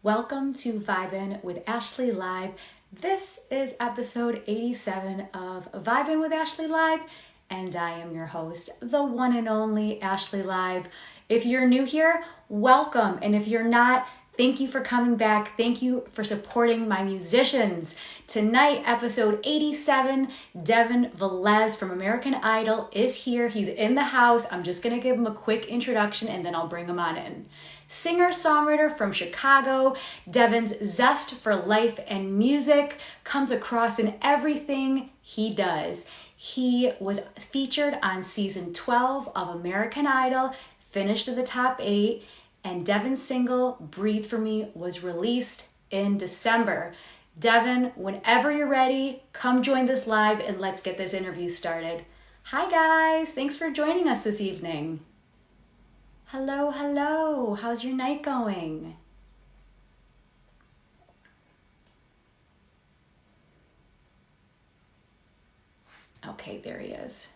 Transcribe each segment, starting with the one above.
Welcome to Vibin with Ashley Live. This is episode 87 of Vibin with Ashley Live, and I am your host, the one and only Ashley Live. If you're new here, welcome, and if you're not, thank you for coming back. Thank you for supporting my musicians. Tonight, episode 87, Devin Velez from American Idol is here. He's in the house. I'm just going to give him a quick introduction and then I'll bring him on in. Singer-songwriter from Chicago, Devin's zest for life and music comes across in everything he does. He was featured on season 12 of American Idol, finished in the top 8, and Devin's single, Breathe For Me, was released in December. Devin, whenever you're ready, come join this live and let's get this interview started. Hi guys, thanks for joining us this evening. Hello, how's your night going? Okay, there he is.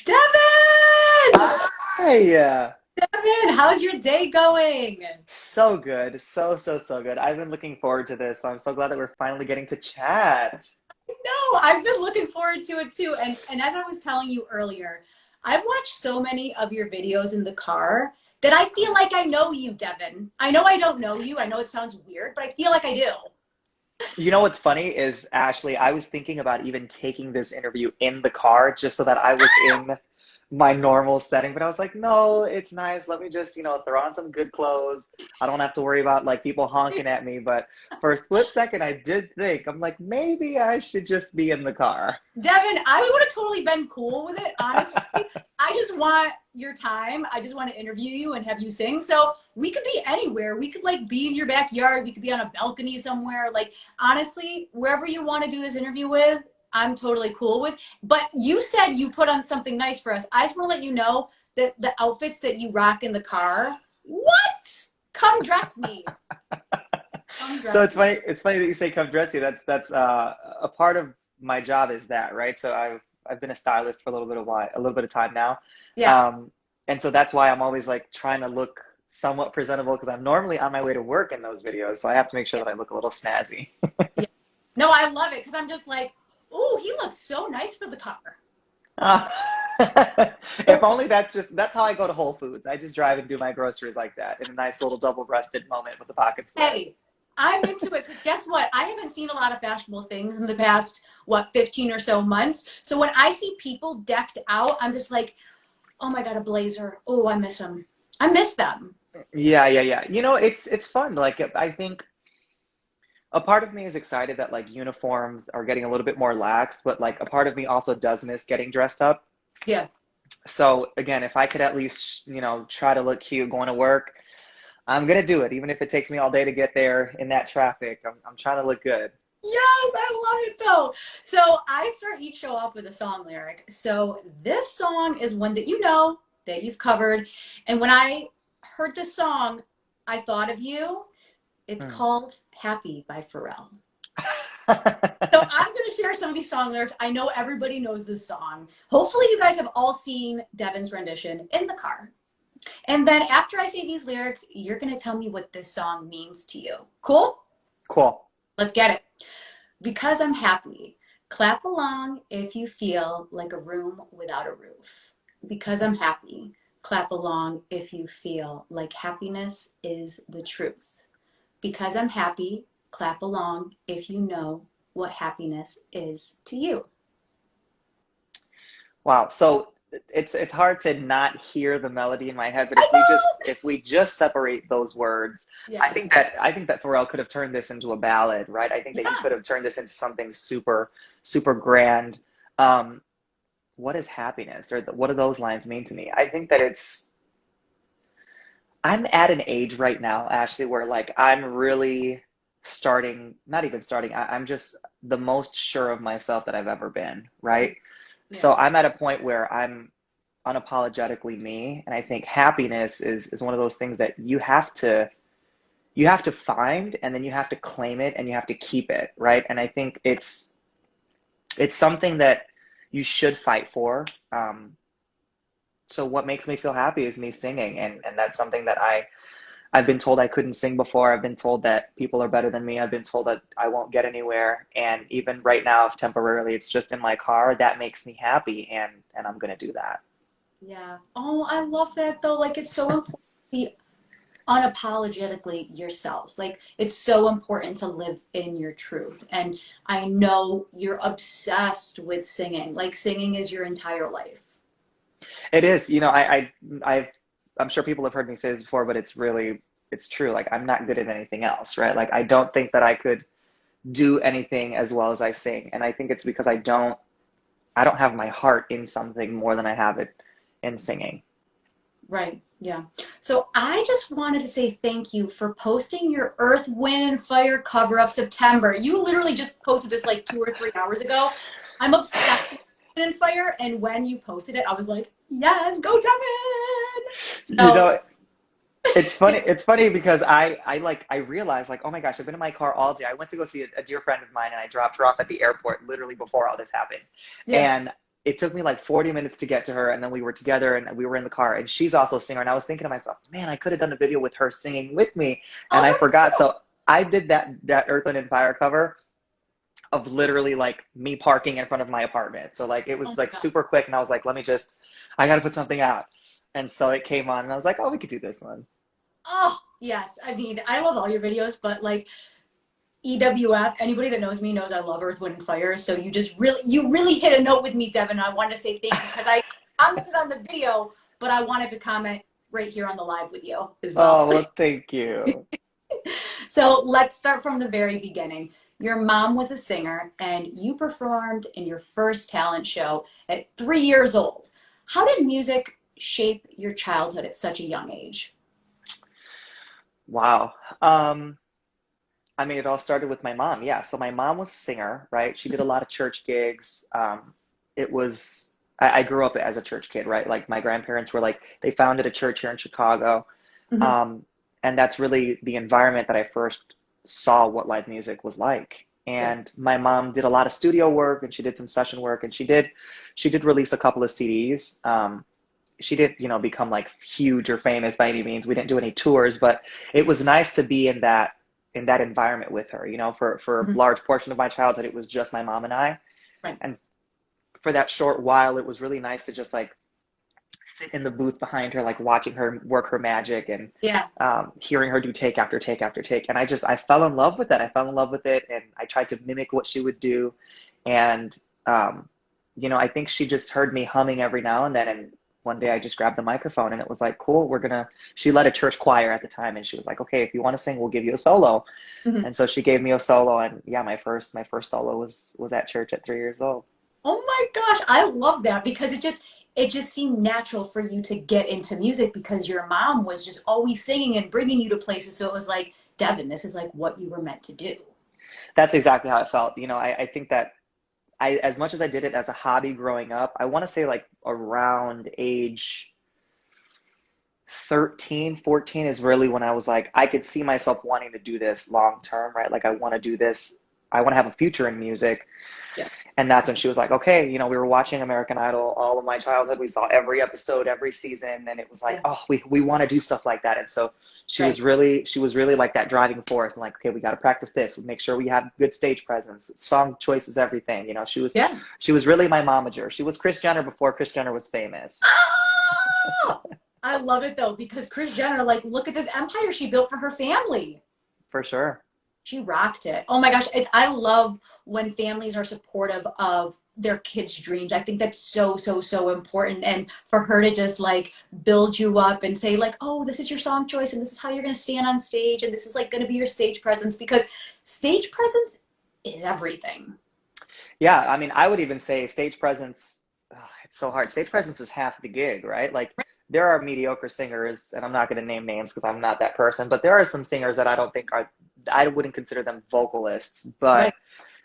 Devin! Hi. Devin, how's your day going? So good. So good. I've been looking forward to this, so I'm so glad that we're finally getting to chat. No, I've been looking forward to it too. And as I was telling you earlier, I've watched so many of your videos in the car that I feel like I know you, Devin. I know I don't know you. I know it sounds weird, but I feel like I do. You know what's funny is, Ashley, I was thinking about even taking this interview in the car just so that I was in my normal setting, but I was like, no, it's nice. Let me just, throw on some good clothes. I don't have to worry about like people honking at me. But for a split second, I did think, I'm like, maybe I should just be in the car. Devin, I would have totally been cool with it, honestly. I just want your time. I just want to interview you and have you sing. So we could be anywhere. We could like be in your backyard. We could be on a balcony somewhere. Like, honestly, wherever you want to do this interview with, I'm totally cool with. But you said you put on something nice for us. I just want to let you know that the outfits that you rock in the car, what? Come dress me. Come dress So me. it's funny that you say come dress you. That's a part of my job is that, right? So I've been a stylist for a little bit of time now. Yeah. Um, and so that's why I'm always like trying to look somewhat presentable because I'm normally on my way to work in those videos. So I have to make sure Yeah. that I look a little snazzy. Yeah. No, I love it because I'm just like, oh, he looks so nice for the car. Uh, if So, only that's how I go to Whole Foods. I just drive and do my groceries like that in a nice little double-breasted moment with the pocket square. hey, I'm into it because guess what? I haven't seen a lot of fashionable things in the past, 15 or so months. So when I see people decked out, I'm just like, oh my God, a blazer. Oh, I miss them. I miss them. Yeah. It's fun. Like I think a part of me is excited that like uniforms are getting a little bit more lax, but like a part of me also does miss getting dressed up. Yeah. So again, if I could at least, try to look cute going to work, I'm gonna do it, even if it takes me all day to get there in that traffic. I'm trying to look good. Yes, I love it though. So I start each show off with a song lyric. So this song is one that you know that you've covered. And when I heard this song, I thought of you. It's Hmm. called Happy by Pharrell. So I'm going to share some of these song lyrics. I know everybody knows this song. Hopefully you guys have all seen Devin's rendition in the car. And then after I say these lyrics, you're going to tell me what this song means to you. Cool? Cool. Let's get it. Because I'm happy. Clap along if you feel like a room without a roof. Because I'm happy. Clap along if you feel like happiness is the truth. Because I'm happy. Clap along if you know what happiness is to you. Wow. So it's hard to not hear the melody in my head, but I know. if we just separate those words, Yeah. I think that Pharrell could have turned this into a ballad, right? I think that he Yeah. could have turned this into something super grand. Um, what is happiness, or what do those lines mean to me? I think that I'm at an age right now, Ashley, where like I'm really starting, not even starting, I'm just the most sure of myself that I've ever been, right? Yeah. So I'm at a point where I'm unapologetically me, and I think happiness is one of those things that you have to find, and then you have to claim it, and you have to keep it, right? And I think it's something that you should fight for. So what makes me feel happy is me singing, and that's something that I've been told I couldn't sing before. I've been told that people are better than me. I've been told that I won't get anywhere. And even right now, if temporarily it's just in my car, that makes me happy, and I'm gonna do that. Yeah. Oh, I love that though. Like it's so important to be unapologetically yourself. Like it's so important to live in your truth. And I know you're obsessed with singing. Like singing is your entire life. It is, I'm sure people have heard me say this before, but it's true. Like I'm not good at anything else, right? Like I don't think that I could do anything as well as I sing. And I think it's because I don't have my heart in something more than I have it in singing. Right. Yeah. So I just wanted to say thank you for posting your Earth, Wind, and Fire cover of September. You literally just posted this like 2 or 3 hours ago. I'm obsessed with Wind and Fire, and when you posted it, I was like, yes, go Devin. You So know, it's funny because I realized like, oh my gosh, I've been in my car all day. I went to go see a dear friend of mine and I dropped her off at the airport literally before all this happened. yeah. And it took me like 40 minutes to get to her, and then we were together and we were in the car, and she's also a singer, and I was thinking to myself, man, I could have done a video with her singing with me, and I Oh, forgot. So I did that Earth, Wind and Fire cover of literally like me parking in front of my apartment. So like it oh was my like God. super quick, and I was like, I got to put something out. And so it came on, and I was like, oh, we could do this one. Oh, yes. I mean, I love all your videos, but like EWF, anybody that knows me knows I love Earth, Wind, and Fire. So you really hit a note with me, Devin. I wanted to say thank you because I commented on the video, but I wanted to comment right here on the live with you as well. Oh, well, thank you. So let's start from the very beginning. Your mom was a singer and you performed in your first talent show at 3 years old. How did music shape your childhood at such a young age? Wow. I mean, it all started with my mom. Yeah. So my mom was a singer, right? She did a lot of church gigs. It was, I grew up as a church kid, right? Like my grandparents were like, they founded a church here in Chicago. Mhm. Um, and that's really the environment that I first saw what live music was like. Yeah. And my mom did a lot of studio work, and she did some session work, and she did release a couple of CDs. She didn't, become like huge or famous by any means. We didn't do any tours, but it was nice to be in that environment with her. For a Mhm. large portion of my childhood, it was just my mom and I. Right. And for that short while, it was really nice to just like sit in the booth behind her, like watching her work her magic, and Yeah. hearing her do take after take after take. And I fell in love with that. I fell in love with it, and I tried to mimic what she would do. And I think she just heard me humming every now and then. And one day I just grabbed the microphone, and it was like, cool, she led a church choir at the time, and she was like, okay, if you want to sing, we'll give you a solo. Mhm. And so she gave me a solo, and yeah, my first solo was at church at 3 years old. Oh my gosh, I love that because it just seemed natural for you to get into music because your mom was just always singing and bringing you to places. So it was like, Devin, this is like what you were meant to do. That's exactly how it felt. I think that as much as I did it as a hobby growing up, I want to say like around age 13, 14 is really when I was like, I could see myself wanting to do this long term, right? Like I want to do this. I want to have a future in music. Yeah. And that's when she was like, okay, we were watching American Idol all of my childhood. We saw every episode, every season, and it was like, Yeah. oh, we want to do stuff like that. And so Right. she was really like that driving force, and like, okay, we got to practice this. Make sure we have good stage presence. Song choice is everything. Yeah. She was really my momager. She was Kris Jenner before Kris Jenner was famous, Ah! I love it though because Kris Jenner, like, look at this empire she built for her family. for sure. She rocked it. Oh my gosh, I love when families are supportive of their kids' dreams. I think that's so, so, so important. And for her to just like build you up and say, like, oh, this is your song choice and this is how you're going to stand on stage and this is like going to be your stage presence because stage presence is everything. Yeah, I mean, I would even say stage presence, it's so hard. Stage presence is half the gig, right? Like there are mediocre singers, and I'm not going to name names because I'm not that person, but there are some singers that I wouldn't consider them vocalists, Right. but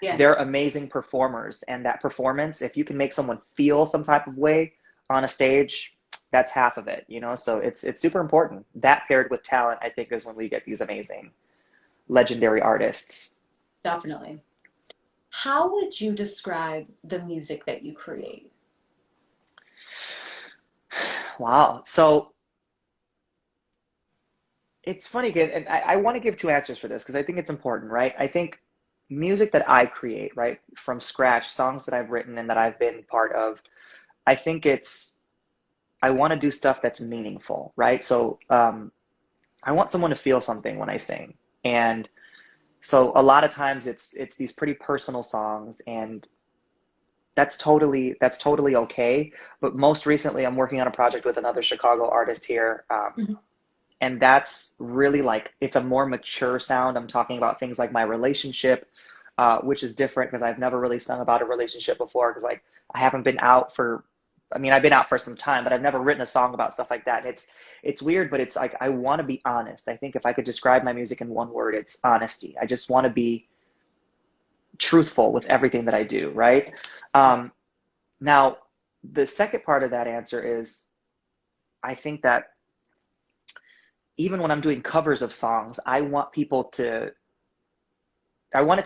Yeah. they're amazing performers. And that performance, if you can make someone feel some type of way on a stage, that's half of it. So it's super important. That paired with talent, I think, is when we get these amazing, legendary artists. Definitely. How would you describe the music that you create? Wow. So it's funny, and I want to give two answers for this because I think it's important, right? I think music that I create, right, from scratch, songs that I've written and that I've been part of, I think I want to do stuff that's meaningful, right? So I want someone to feel something when I sing. And so a lot of times it's these pretty personal songs, and that's totally okay. But most recently, I'm working on a project with another Chicago artist here, Mhm. and that's really like it's a more mature sound. I'm talking about things like my relationship, which is different because I've never really sung about a relationship before. Because like I haven't been out for, I mean, I've been out for some time, but I've never written a song about stuff like that. And it's weird, but it's like I want to be honest. I think if I could describe my music in one word, it's honesty. I just want to be truthful with everything that I do, right? Um, Now, the second part of that answer is I think that even when I'm doing covers of songs, I want it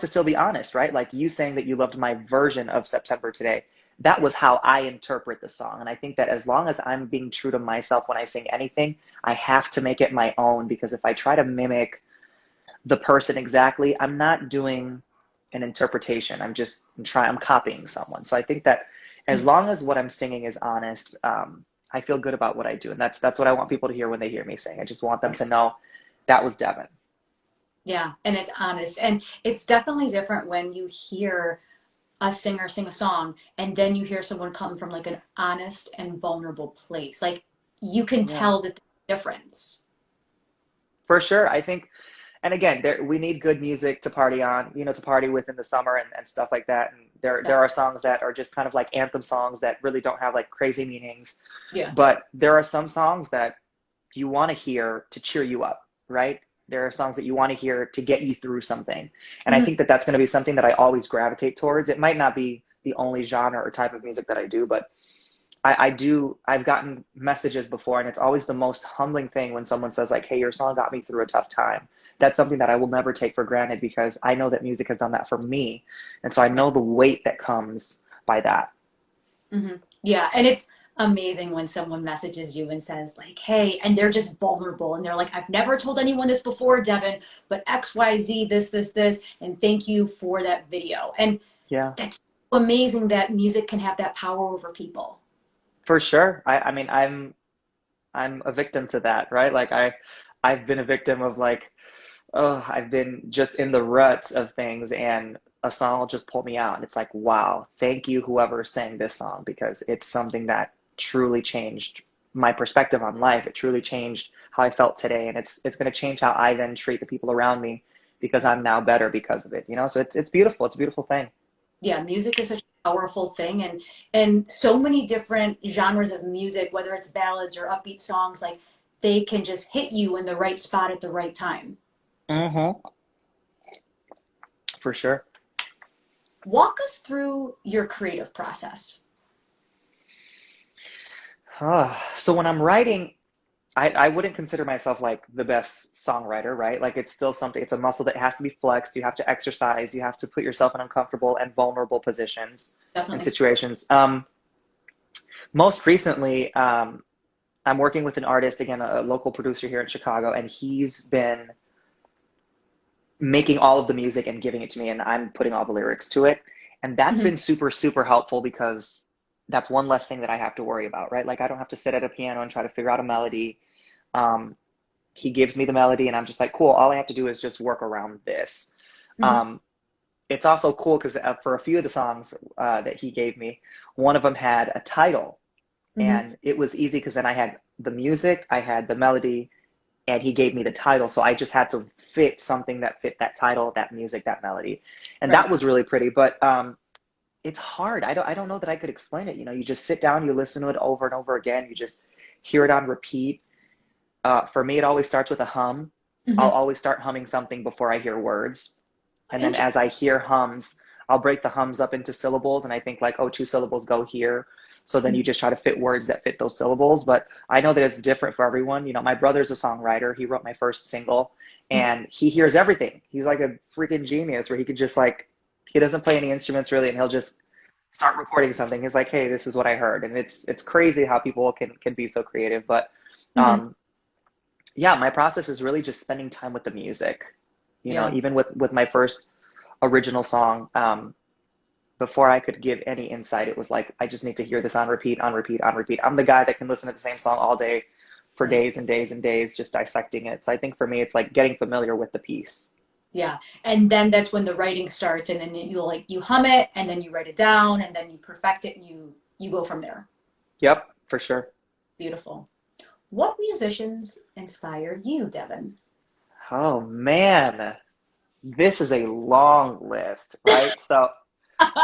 to still be honest, right? Like you saying that you loved my version of September today. That was how I interpret the song. And I think that as long as I'm being true to myself when I sing anything, I have to make it my own because if I try to mimic the person exactly, I'm not doing an interpretation. I'm copying someone. So I think that as long as what I'm singing is honest, I feel good about what I do. And that's what I want people to hear when they hear me sing. I just want them to know that was Devin. Yeah, and it's honest. And it's definitely different when you hear a singer sing a song and then you hear someone come from like an honest and vulnerable place. Like you can Yeah. tell that the difference. For sure. I think, and again, we need good music to party on, to party with in the summer and stuff like that. And there Yeah. are songs that are just kind of like anthem songs that really don't have like crazy meanings. Yeah. But there are some songs that you want to hear to cheer you up, right? There are songs that you want to hear to get you through something. And I Mhm. think that that's going to be something that I always gravitate towards. It might not be the only genre or type of music that I do, but I've gotten messages before, and it's always the most humbling thing when someone says, like, hey, your song got me through a tough time. That's something that I will never take for granted because I know that music has done that for me. And so I Right. know the weight that comes by that. Mhm. Yeah, and it's amazing when someone messages you and says like, "Hey," and they're just vulnerable and they're like, "I've never told anyone this before, Devin, but XYZ this and thank you for that video." And Yeah, that's amazing that music can have that power over people. for sure. I mean, I'm a victim to that, right? Like I've been a victim of like, oh, I've been just in the ruts of things and a song will just pull me out. And it's like, wow, thank you, whoever sang this song, because it's something that truly changed my perspective on life. It truly changed how I felt today. And it's gonna change how I then treat the people around me because I'm now better because of it. So it's beautiful. It's a beautiful thing. Yeah, music is such a powerful thing and so many different genres of music, whether it's ballads or upbeat songs, like they can just hit you in the right spot at the right time. Hmm. For sure. Walk us through your creative process. So when I'm writing, I wouldn't consider myself like the best songwriter, right? Like it's still something, it's a muscle that has to be flexed. You have to exercise, you have to put yourself in uncomfortable and vulnerable positions and Definitely. situations. Most recently, I'm working with an artist, again, a local producer here in Chicago, and he's been making all of the music and giving it to me, and I'm putting all the lyrics to it. And that's Mhm. been super, super helpful because that's one less thing that I have to worry about, right? Like I don't have to sit at a piano and try to figure out a melody. Um, he gives me the melody and I'm just like, cool, all I have to do is just work around this. Mhm. um, it's also cool because for a few of the songs that he gave me, one of them had a title, Mhm. and it was easy because then I had the music, I had the melody, and he gave me the title, so I just had to fit something that fit that title, that music, that melody. And Right. that was really pretty. But it's hard. I don't know that I could explain it. You just sit down, you listen to it over and over again, you just hear it on repeat. For me, it always starts with a hum. I'll Mhm. always start humming something before I hear words. And then Interesting. as I hear hums, I'll break the hums up into syllables. And I think, like, oh, two syllables go here. So then you just try to fit words that fit those syllables. But I know that it's different for everyone. My brother's a songwriter. He wrote my first single and he hears everything. He's like a freaking genius where he could just like, He doesn't play any instruments really, and he'll just start recording something. He's like, hey, this is what I heard. And it's crazy how people can be so creative. But Hmm. yeah, my process is really just spending time with the music. You know, Yeah. even with my first original song, before I could give any insight, it was like, I just need to hear this on repeat, on repeat, on repeat. I'm the guy that can listen to the same song all day for Right. days and days and days, just dissecting it. So I think for me, it's like getting familiar with the piece. Yeah. And then that's when the writing starts, and then you hum it, and then you write it down, and then you perfect it, and you go from there. Yep, for sure. Beautiful. What musicians inspire you, Devin? Oh man, this is a long list, right? So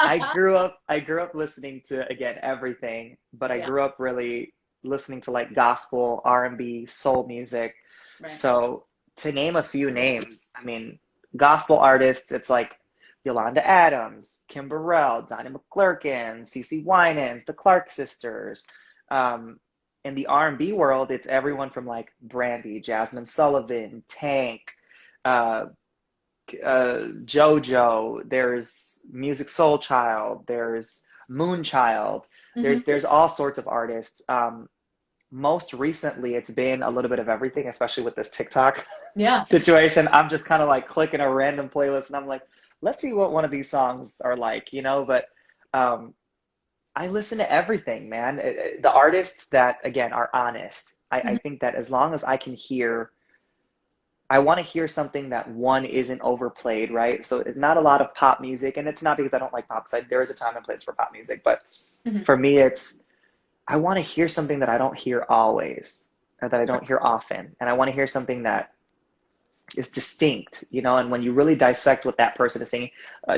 I grew up listening to, again, everything, but I Yeah. grew up really listening to like gospel, R&B, soul music. Right. So to name a few names, I mean, gospel artists, it's like Yolanda Adams, Kim Burrell, Donnie McClurkin, CeCe Winans, the Clark sisters. Um, in the R&B world, it's everyone from like Brandy, Jasmine Sullivan, Tank, uh, JoJo, there's Music Soul Child, there's Moonchild, Hmm. there's all sorts of artists. Most recently, it's been a little bit of everything, especially with this TikTok Yeah. situation. I'm just kind of like clicking a random playlist, and I'm like, let's see what one of these songs are like, you know? But um, I listen to everything, man. The artists that, again, are honest. I Hmm. think that as long as I can hear, I want to hear something that one isn't overplayed, right? So not a lot of pop music, and it's not because I don't like pop, because there is a time and place for pop music, but Hmm. for me, it's I want to hear something that I don't hear always, or that I don't hear often, and I want to hear something that is distinct, you know. And when you really dissect what that person is singing,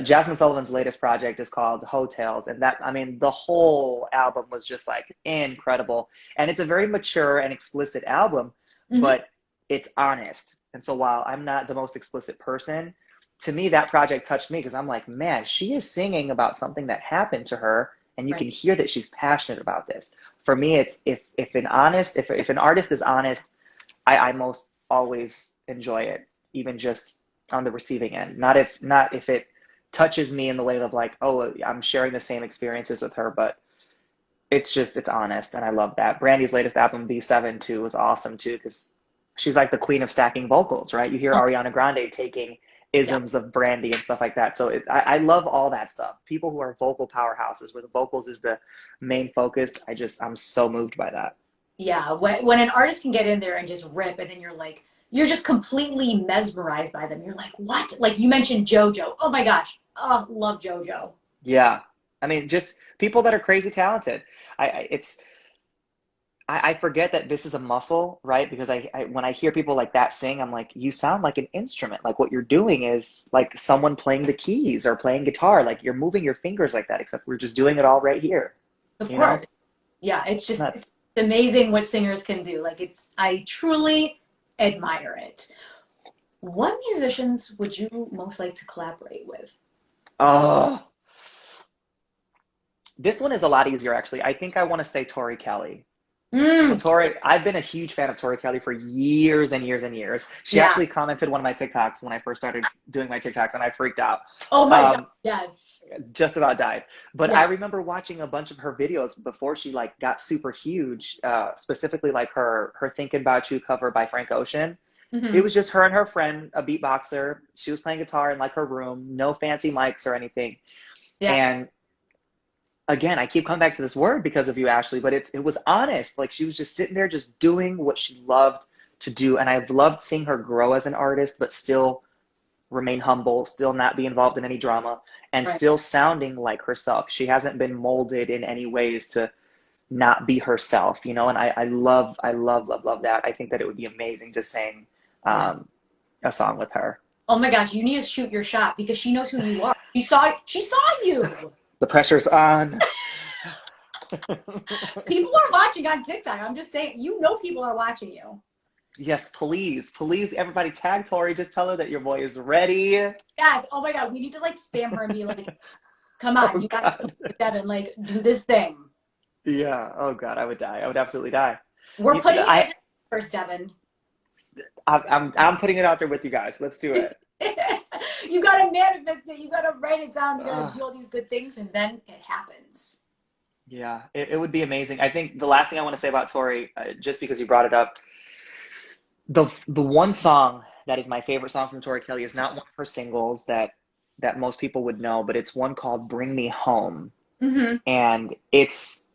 Jasmine Sullivan's latest project is called Hotels, and that, I mean, the whole album was just like incredible, and it's a very mature and explicit album, Hmm. but it's honest. And so while I'm not the most explicit person, to me that project touched me because I'm like, man, she is singing about something that happened to her, and you Right. can hear that she's passionate about this. For me, it's if an artist is honest, I most always enjoy it, even just on the receiving end. Not if it touches me in the way of like, oh, I'm sharing the same experiences with her, but it's honest, and I love that. Brandy's latest album, B7 too, was awesome too, because she's like the queen of stacking vocals, right? You hear Oh, Ariana Grande taking yeah. isms of Brandy and stuff like that. So I love all that stuff. People who are vocal powerhouses, where the vocals is the main focus. I'm so moved by that. Yeah. When an artist can get in there and just rip, and then you're just completely mesmerized by them. You're like, what? Like you mentioned JoJo. Oh my gosh. Oh, love JoJo. Yeah. I mean, just people that are crazy talented. I forget that this is a muscle, right? Because when I hear people like that sing, I'm like, you sound like an instrument. Like what you're doing is like someone playing the keys or playing guitar. Like you're moving your fingers like that, except we're just doing it all right here. Of You know? course. Yeah. It's It's nuts. amazing what singers can do. I truly admire it. What musicians would you most like to collaborate with? Oh, this one is a lot easier, actually. I think I want to say Tori Kelly. So Mm, Tori, I've been a huge fan of Tori Kelly for years and years and years. She yeah. actually commented one of my TikToks when I first started doing my TikToks, and I freaked out. Oh my God. Um, Yes. just about died. But I Yeah. remember watching a bunch of her videos before she like got super huge. Specifically, like her "Thinking About You" cover by Frank Ocean. It Hmm. was just her and her friend, a beatboxer. She was playing guitar in like her room, no fancy mics or anything. Yeah. And again, I keep coming back to this word because of you, Ashley, but it was honest. Like she was just sitting there just doing what she loved to do. And I've loved seeing her grow as an artist, but still remain humble, still not be involved in any drama, and Right. still sounding like herself. She hasn't been molded in any ways to not be herself, you know, and I love that. I think that it would be amazing to sing Yeah. um, a song with her. Oh my gosh, you need to shoot your shot because she knows who you are. She saw you. The pressure's on. People are watching on TikTok. I'm just saying, people are watching you. Yes, please, please, everybody tag Tori. Just tell her that your boy is ready. Yes. Oh my God, we need to like spam her and be like, come on, Oh you gotta come God. with Devin, like do this thing. Yeah. Oh God, I would die. I would absolutely die. We're You, putting it I, into first, Devin. I'm putting it out there with you guys. Let's do it. You gotta manifest it. You gotta write it down. You gotta Uh, do all these good things, and then it happens. yeah, it would be amazing. I think the last thing I want to say about Tori, just because you brought it up, the one song that is my favorite song from Tori Kelly is not one of her singles that most people would know, but it's one called "Bring Me Home," Mm-hmm. and it's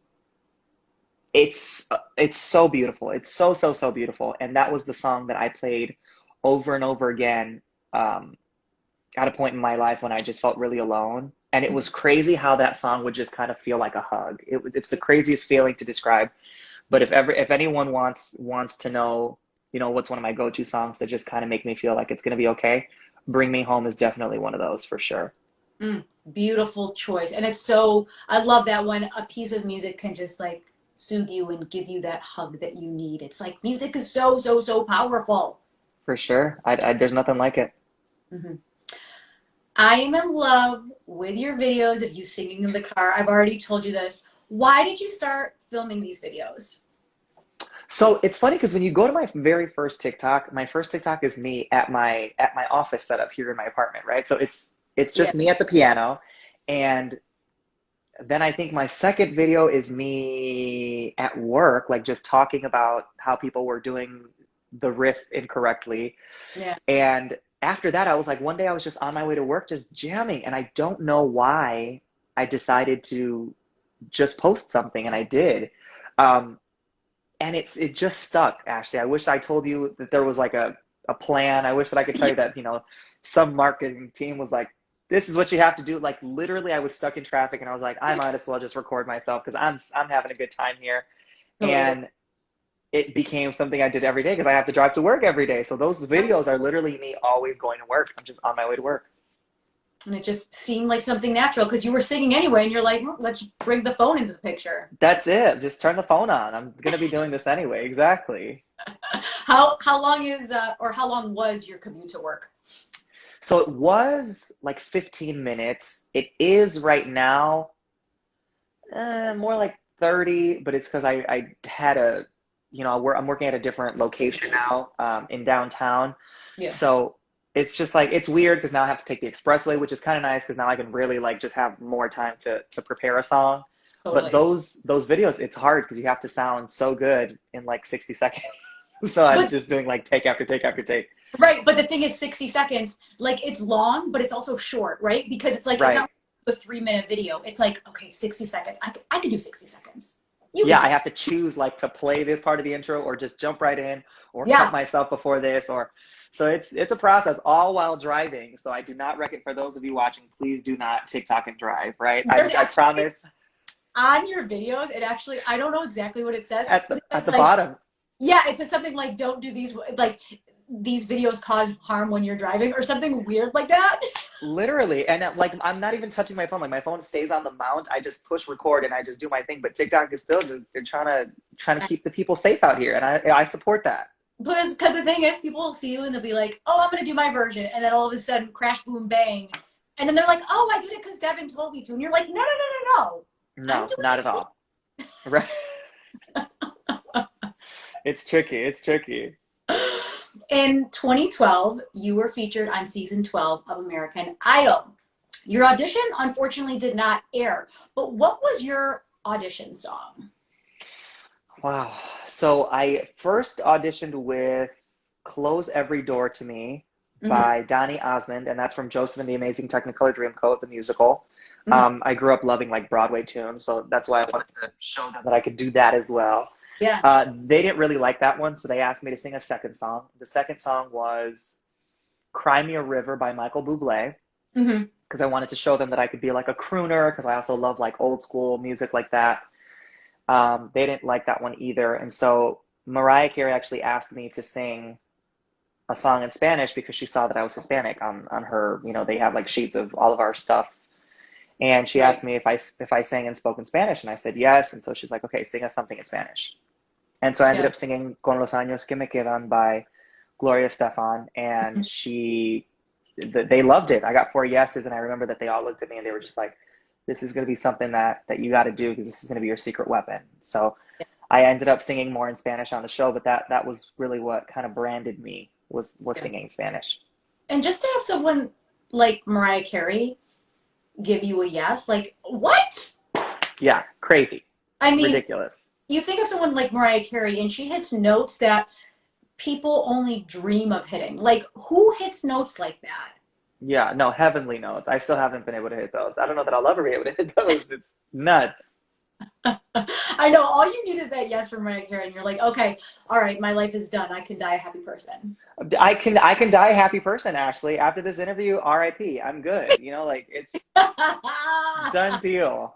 so beautiful. It's so beautiful, and that was the song that I played over and over again at a point in my life when I just felt really alone. And it was crazy how that song would just kind of feel like a hug. It's the craziest feeling to describe. But if anyone wants to know, what's one of my go-to songs to just kind of make me feel like it's gonna be okay, "Bring Me Home" is definitely one of those for sure. Mm, beautiful choice. And it's so, I love that when a piece of music can just like soothe you and give you that hug that you need. It's like music is so, so, so powerful. For sure. There's nothing like it. Hmm. I am in love with your videos of you singing in the car. I've already told you this. Why did you start filming these videos? So it's funny because when you go to my first TikTok is me at my office setup here in my apartment, right? So it's Yeah. just me at the piano, and then I think my second video is me at work, like just talking about how people were doing the riff incorrectly. Yeah. And after that, I was like, one day I was just on my way to work, just jamming, and I don't know why I decided to just post something, and I did. Um, and it just stuck, Ashley. I wish I told you that there was like a plan. I wish that I could tell you that, some marketing team was like, this is what you have to do. Like literally I was stuck in traffic and I was like, I might as well just record myself because I'm having a good time here. Totally. And it became something I did every day because I have to drive to work every day. So those videos are literally me always going to work. I'm just on my way to work. And it just seemed like something natural because you were singing anyway, and you're like, "Well, let's bring the phone into the picture." That's it. Just turn the phone on. I'm gonna be doing this anyway. Exactly. How long is or how long was your commute to work? So it was like 15 minutes. It is right now more like 30, but it's because I had I'm working at a different location now in downtown. Yeah, So it's just like, it's weird because now I have to take the expressway, which is kind of nice because now I can really like just have more time to prepare a song. But totally. those videos, it's hard because you have to sound so good in like 60 seconds. So I'm But just doing like take after take after take. right, but the thing is 60 seconds, like it's long, but it's also short, right? Because it's like it's Right. not a 3 minute video. It's like, okay, 60 seconds. I could do 60 seconds. You could Yeah, do I it. have to choose like to play this part of the intro or just jump right in or cut Yeah. myself before this or so it's a process all while driving. So I do not recommend for those of you watching, please do not TikTok and drive, right? There's I actually promise on your videos, it actually I don't know exactly what it says, at but the it at says the like, bottom. yeah, it says something like don't do these like these videos cause harm when you're driving or something weird like that. Literally. And like I'm not even touching my phone. Like my phone stays on the mount. I just push record and I just do my thing. But TikTok is still just they're trying to keep the people safe out here. And I support that. Because the thing is, people will see you and they'll be like, "Oh, I'm gonna do my version," and then all of a sudden, crash, boom, bang, and then they're like, "Oh, I did it because Devin told me to," and you're like, "No, no, no, no, no, I'm No, doing not it at safe." all. Right. It's tricky. It's tricky. In 2012, you were featured on season 12 of American Idol. Your audition, unfortunately, did not air. But what was your audition song? Wow. So I first auditioned with Close Every Door to Me Hmm. by Donny Osmond, and that's from Joseph and the Amazing Technicolor Dreamcoat, the musical. Hmm. I grew up loving like Broadway tunes, so that's why I wanted to show them that I could do that as well. Yeah. They didn't really like that one, so they asked me to sing a second song. The second song was Cry Me a River by Michael Bublé, Hmm. because I wanted to show them that I could be like a crooner, because I also love like old school music like that. They didn't like that one either. And so Mariah Carey actually asked me to sing a song in Spanish because she saw that I was Hispanic on her, they have like sheets of all of our stuff. And she Right. asked me if I sang and spoke in Spanish, and I said yes. And so she's like, okay, sing us something in Spanish. And so I ended Yeah. up singing Con los años que me quedan by Gloria Stefan, and Mhm. they loved it. I got 4 yeses, and I remember that they all looked at me and they were just like, "This is going to be something that you got to do because this is going to be your secret weapon." So I ended up singing more in Spanish on the show, but that was really what kind of branded me was Yeah. singing in Spanish. And just to have someone like Mariah Carey give you a yes? Like, what? Yeah, crazy, I mean, ridiculous. you think of someone like Mariah Carey and she hits notes that people only dream of hitting. Like, who hits notes like that? Yeah, no, heavenly notes. I still haven't been able to hit those. I don't know that I'll ever be able to hit those. It's nuts. I know all you need is that yes from Mariah Carey, and you're like, okay, all right, my life is done. I can die a happy person. I can die a happy person, Ashley. After this interview, RIP. I'm good. Like it's done deal.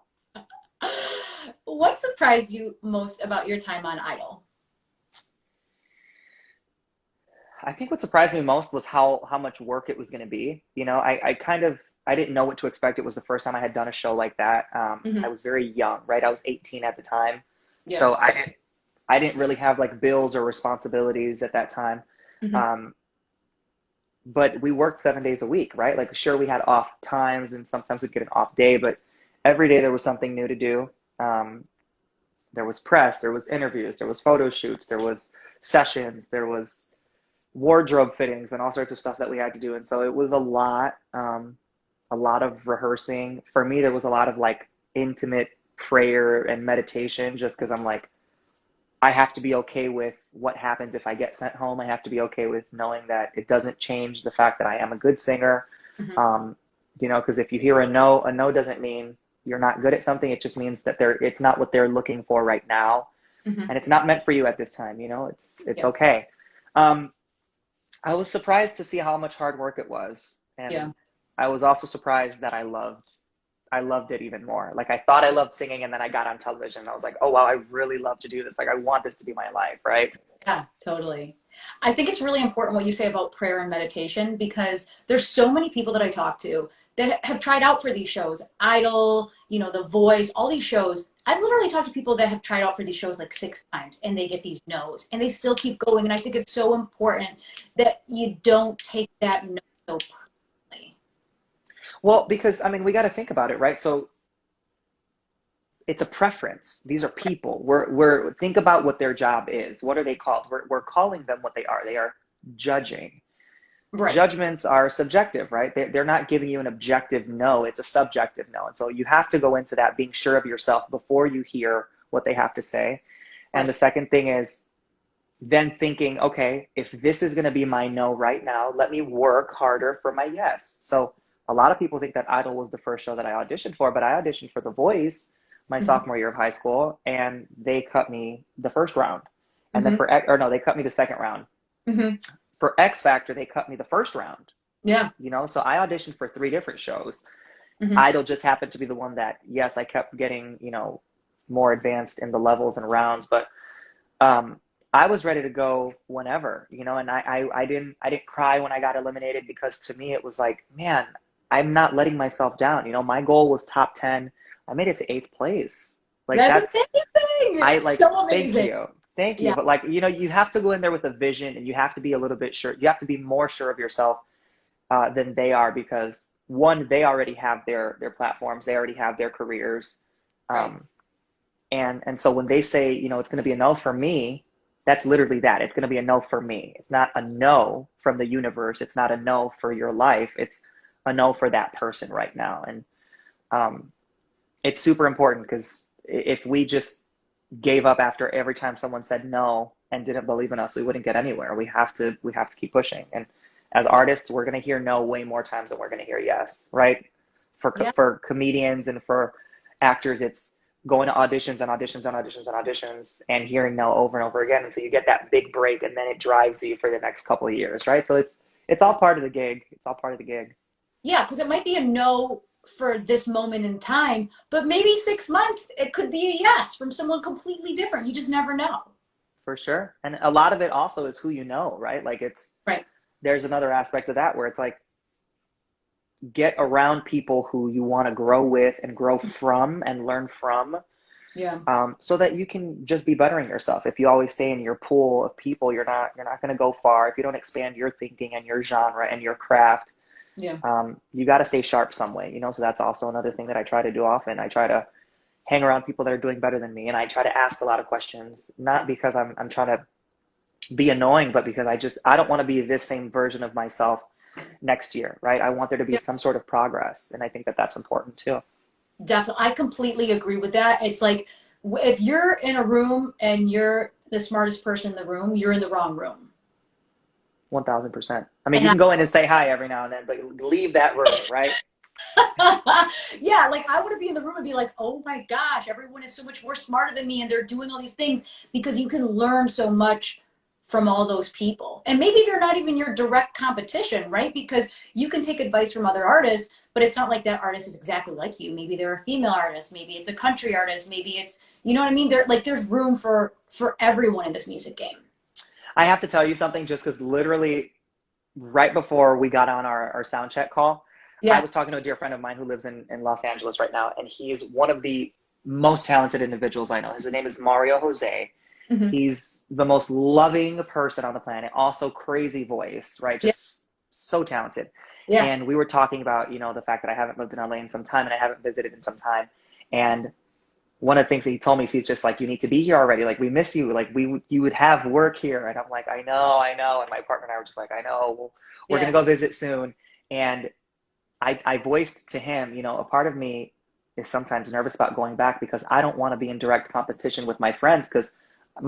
What surprised you most about your time on Idol? I think what surprised me most was how much work it was going to be. I didn't know what to expect. It was the first time I had done a show like that. I Hmm. was very young, right? I was 18 at the time, Yeah. so I didn't really have like bills or responsibilities at that time. Hmm. Um, but we worked 7 days a week, right? Like, sure, we had off times and sometimes we'd get an off day, but every day there was something new to do. Um, there was press, there was interviews, there was photo shoots, there was sessions, there was wardrobe fittings and all sorts of stuff that we had to do. And so it was a lot of rehearsing. For me, there was a lot of like intimate prayer and meditation just because I'm like, I have to be okay with what happens if I get sent home. I have to be okay with knowing that it doesn't change the fact that I am a good singer. Hmm. Um, because if you hear a no doesn't mean you're not good at something. It just means that it's not what they're looking for right now, Hmm. and it's not meant for you at this time. It's Yeah. okay. Um, I was surprised to see how much hard work it was, Yeah. and I was also surprised that I loved it even more. Like I thought I loved singing, and then I got on television and I was like, oh wow, I really love to do this. Like I want this to be my life, right? Yeah, totally. I think it's really important what you say about prayer and meditation because there's so many people that I talk to that have tried out for these shows, Idol, The Voice, all these shows. I've literally talked to people that have tried out for these shows like 6 times and they get these no's and they still keep going. And I think it's so important that you don't take that no so personally. Well, because I mean, we got to think about it, right? So it's a preference. These are people. We're think about what their job is. What are they called? We're calling them what they are. They are judging. Right. Judgments are subjective, right? They're not giving you an objective no, it's a subjective no. And so you have to go into that being sure of yourself before you hear what they have to say. And the Right. second thing is then thinking, okay, if this is going to be my no right now, let me work harder for my yes. So a lot of people think that Idol was the first show that I auditioned for, but I auditioned for The Voice my Hmm. sophomore year of high school, and they cut me the first round. And then Hmm. or no, they cut me the second round. Hmm. For X Factor, they cut me the first round. Yeah. So I auditioned for three different shows. Hmm. Idol just happened to be the one that, yes, I kept getting, more advanced in the levels and rounds, but um, I was ready to go whenever, and I didn't cry when I got eliminated because to me it was like, man, I'm not letting myself down. My goal was top 10. I made it to eighth place. Like That's that's amazing. I like, So thank amazing. you. Thank you. Yeah. But like, you have to go in there with a vision and you have to be a little bit sure. You have to be more sure of yourself than they are because one, they already have their platforms, they already have their careers. Right. Um, and so when they say, it's going to be a no for me, that's literally that. It's going to be a no for me. It's not a no from the universe. It's not a no for your life. It's a no for that person right now. And um, it's super important because if we just gave up after every time someone said no and didn't believe in us, we wouldn't get anywhere. We have to keep pushing. And as Yeah. artists, we're going to hear no way more times than we're going to hear yes, right? For Yeah. for comedians and for actors, it's going to auditions and auditions and auditions and auditions and hearing no over and over again. And so you get that big break and then it drives you for the next couple of years, right? So it's all Yeah. part of the gig. It's all part of the gig. Yeah, because it might be a no for this moment in time, but maybe 6 months it could be a yes from someone completely different. You just never know. For sure. And a lot of it also is who you know, right? Like Right. there's another aspect of that where it's like get around people who you want to grow with and grow from and learn from, Yeah. so that you can just be bettering yourself. If you always stay in your pool of people, you're not going to go far. If you don't expand your thinking and your genre and your craft, Yeah. you got to stay sharp some way. So that's also another thing that I try to do often. I try to hang around people that are doing better than me, and I try to ask a lot of questions, not because I'm trying to be annoying, but because I don't want to be this same version of myself next year, right? I want there to be Yeah. some sort of progress. And I think that that's important too. Definitely. I completely agree with that. It's like if you're in a room and you're the smartest person in the room, you're in the wrong room. 1000%. I mean, And you can go in and say hi every now and then, but leave that room, right? yeah, like I want to be in the room and be like, oh my gosh, everyone is so much more smarter than me and they're doing all these things because you can learn so much from all those people. And maybe they're not even your direct competition, right? Because you can take advice from other artists, but it's not like that artist is exactly like you. Maybe they're a female artist, maybe it's a country artist, maybe it's, you know what I mean? There's room for everyone in this music game. I have to tell you something just because literally right before we got on our sound check call, I Yeah. was talking to a dear friend of mine who lives in Los Angeles right now, and he's one of the most talented individuals I know. His name is Mario Jose. Hmm. He's the most loving person on the planet, also crazy voice, right? Yeah. Just so talented. Yeah. And we were talking about, the fact that I haven't lived in LA in some time and I haven't visited in some time. And one of the things that he told me is he's just like, you need to be here already. Like, we miss you. Like, you would have work here. And I'm like, I know, I know. And my partner and I were just like, I know. We're going to Yeah. go visit soon. And I voiced to him, a part of me is sometimes nervous about going back because I don't want to be in direct competition with my friends because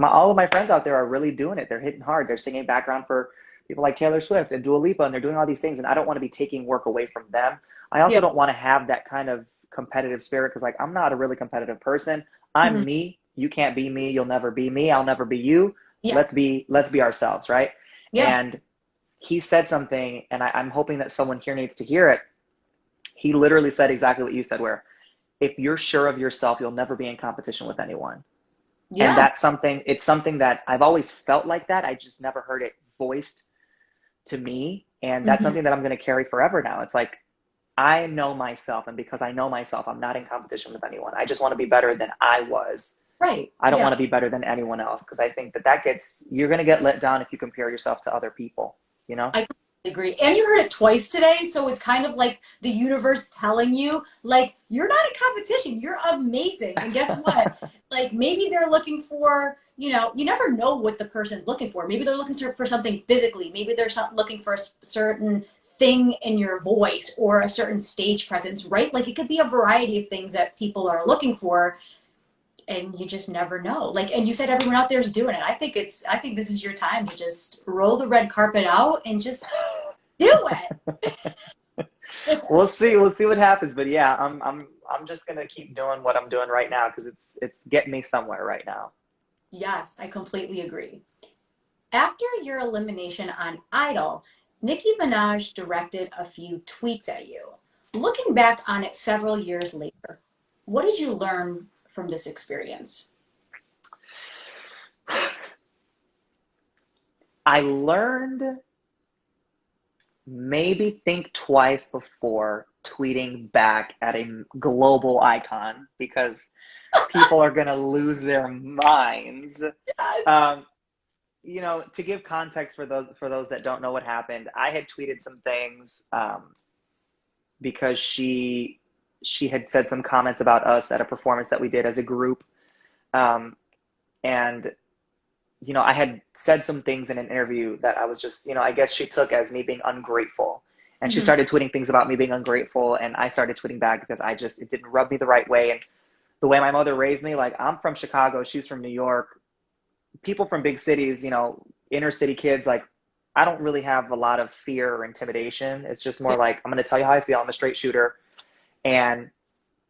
all of my friends out there are really doing it. They're hitting hard. They're singing background for people like Taylor Swift and Dua Lipa, and they're doing all these things. And I don't want to be taking work away from them. I also Yeah. don't want to have that kind of competitive spirit because, like, I'm not a really competitive person. I'm Hmm. me. You can't be me. You'll never be me. I'll never be you. Yeah. Let's be ourselves, right? Yeah. And he said something, and I'm hoping that someone here needs to hear it. He literally said exactly what you said, where if you're sure of yourself, you'll never be in competition with anyone. And Yeah. it's something that I've always felt like that. I just never heard it voiced to me. And that's Hmm. something that I'm going to carry forever now. It's like, I know myself. And because I know myself, I'm not in competition with anyone. I just want to be better than I was. Right. I don't Yeah. want to be better than anyone else because I think you're going to get let down if you compare yourself to other people, you know? I completely agree. And you heard it twice today, so it's kind of like the universe telling you, like, you're not in competition. You're amazing. And guess what? Like, maybe they're looking for, you never know what the person's looking for. Maybe they're looking for something physically. Maybe they're looking for a certain thing in your voice or a certain stage presence, right? Like, it could be a variety of things that people are looking for and you just never know. Like, and you said everyone out there is doing it. I think this is your time to just roll the red carpet out and just do it. We'll see what happens. But yeah, I'm just gonna keep doing what I'm doing right now because it's getting me somewhere right now. Yes, I completely agree. After your elimination on Idol, Nicki Minaj directed a few tweets at you. Looking back on it several years later, what did you learn from this experience? I learned maybe think twice before tweeting back at a global icon because people are gonna lose their minds. Yes. Um, to give context for those that don't know what happened, I had tweeted some things because she had said some comments about us at a performance that we did as a group, um, and I had said some things in an interview that I was just, I guess she took as me being ungrateful. And she Hmm. started tweeting things about me being ungrateful, and I started tweeting back because it didn't rub me the right way. And the way my mother raised me, like, I'm from Chicago, she's from New York. People from big cities, inner city kids, like, I don't really have a lot of fear or intimidation. It's just more Yeah. like, I'm going to tell you how I feel. I'm a straight shooter. And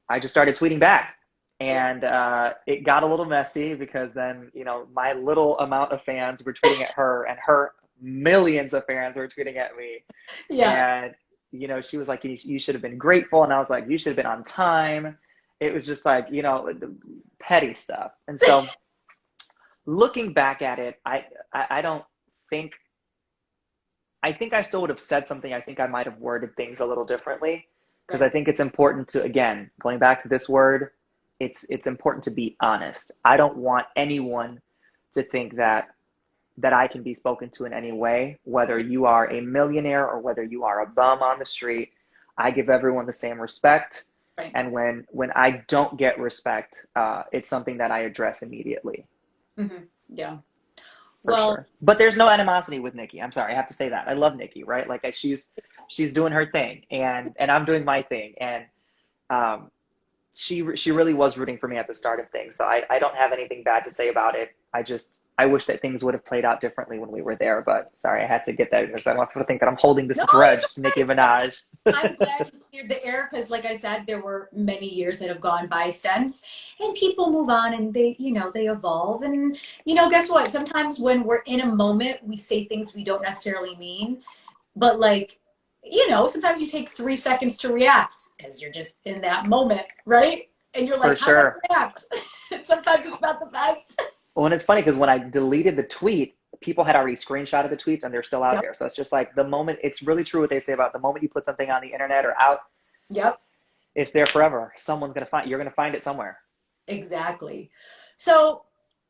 I just started tweeting back. Yeah. And it got a little messy because then, my little amount of fans were tweeting at her, and her millions of fans were tweeting at me. Yeah. And, she was like, you should have been grateful. And I was like, you should have been on time. It was just like, petty stuff. And so looking back at it, I don't think, I think I still would have said something. I think I might have worded things a little differently because Right. I think it's important to, again, going back to this word, it's important to be honest. I don't want anyone to think that I can be spoken to in any way, whether you are a millionaire or whether you are a bum on the street. I give everyone the same respect. Right. And when I don't get respect, it's something that I address immediately. Hmm. Yeah. For Well, sure. But there's no animosity with Nikki. I'm sorry, I have to say that. I love Nikki, right? Like, she's she's doing her thing, and I'm doing my thing, and um, she really was rooting for me at the start of things. So I don't have anything bad to say about it. I wish that things would have played out differently when we were there. But sorry, I had to get that because I don't want people to think that I'm holding this No, grudge it's to Nicki okay. Minaj. I'm glad you cleared the air because, like I said, there were many years that have gone by since, and people move on and they, they evolve. And, guess what? Sometimes when we're in a moment, we say things we don't necessarily mean. But, like, sometimes you take 3 seconds to react because you're just in that moment, right? And you're For like, how do I sure. react? Sometimes it's not the best. Well, and it's funny because when I deleted the tweet, people had already screenshotted the tweets and they're still out Yep. there. So it's just like the moment, it's really true what they say about the moment you put something on the internet or out, Yep. it's there forever. Someone's going to find, you're going to find it somewhere. Exactly. So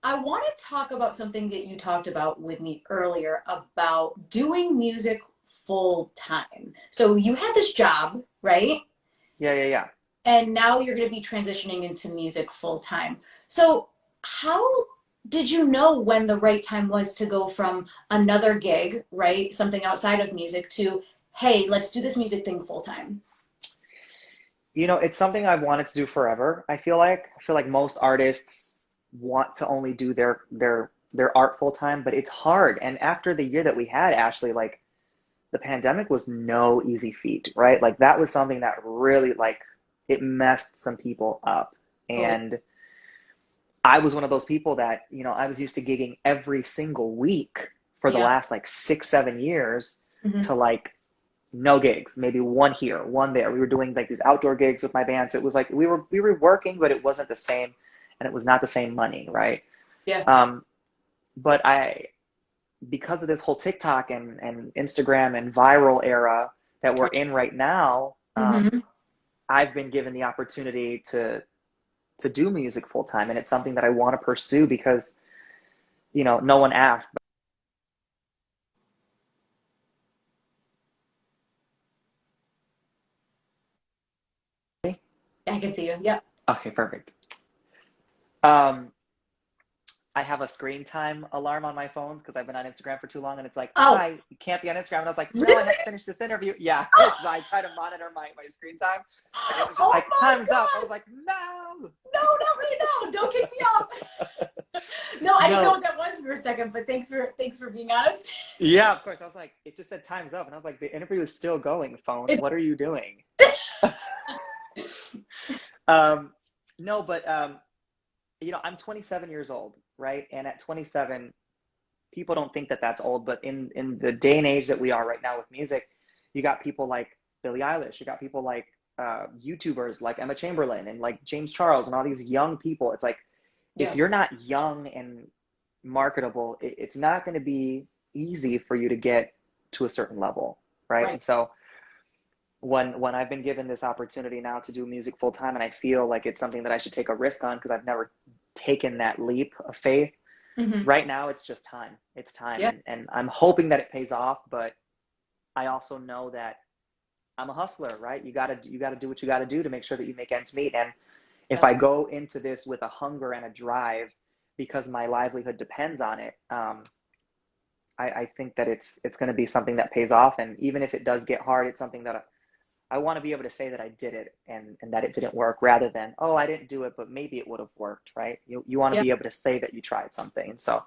I want to talk about something that you talked about with me earlier about doing music full time. So you had this job, right? Yeah, yeah, yeah. And now you're going to be transitioning into music full time. So how did you know when the right time was to go from another gig, right? Something outside of music to, hey, let's do this music thing full time. It's something I've wanted to do forever. I feel like most artists want to only do their art full time, but it's hard. And after the year that we had, Ashley, like the pandemic was no easy feat, right? Like that was something that really like it messed some people up. Oh, And I was one of those people that, I was used to gigging every single week for the yeah. last like 6, 7 years Hmm. to like no gigs, maybe one here, one there. We were doing like these outdoor gigs with my band. So it was like we were working, but it wasn't the same and it was not the same money, right? Yeah. Um, but because of this whole TikTok and Instagram and viral era that we're Right. in right now, Hmm. I've been given the opportunity to do music full time, and it's something that I want to pursue because no one asked. I can see you. Yep. Okay, perfect. Um, I have a screen time alarm on my phone because I've been on Instagram for too long, and it's like, Oh, hi, you can't be on Instagram. And I was like, no, I really? have to finish this interview. Yeah, so I try to monitor my screen time, and it was just Oh like, my time's up. I was God. like, no, No, not right now. Don't kick me off. No, I didn't know no. what that was for a second, but thanks for being honest. Yeah, of course. I was like, it just said time's up, and I was like, the interview is still going, phone. What are you doing? Um, no, but I'm 27 years old, right? And at 27, people don't think that that's old, but in the day and age that we are right now with music, you got people like Billie Eilish, you got people like YouTubers like Emma Chamberlain and like James Charles and all these young people. It's like if Yeah. you're not young and marketable, it's not going to be easy for you to get to a certain level, right? Right. And so when I've been given this opportunity now to do music full time, and I feel like it's something that I should take a risk on because I've never taken that leap of faith. Hmm. Right now, it's just time. It's time, Yeah. and I'm hoping that it pays off. But I also know that I'm a hustler, right? You gotta do what you gotta do to make sure that you make ends meet. And if Yep. I go into this with a hunger and a drive because my livelihood depends on it, I think that it's going to be something that pays off. And even if it does get hard, it's something that I want to be able to say that I did it and that it didn't work rather than, oh, I didn't do it, but maybe it would have worked, right? You want to Yep. be able to say that you tried something. And so,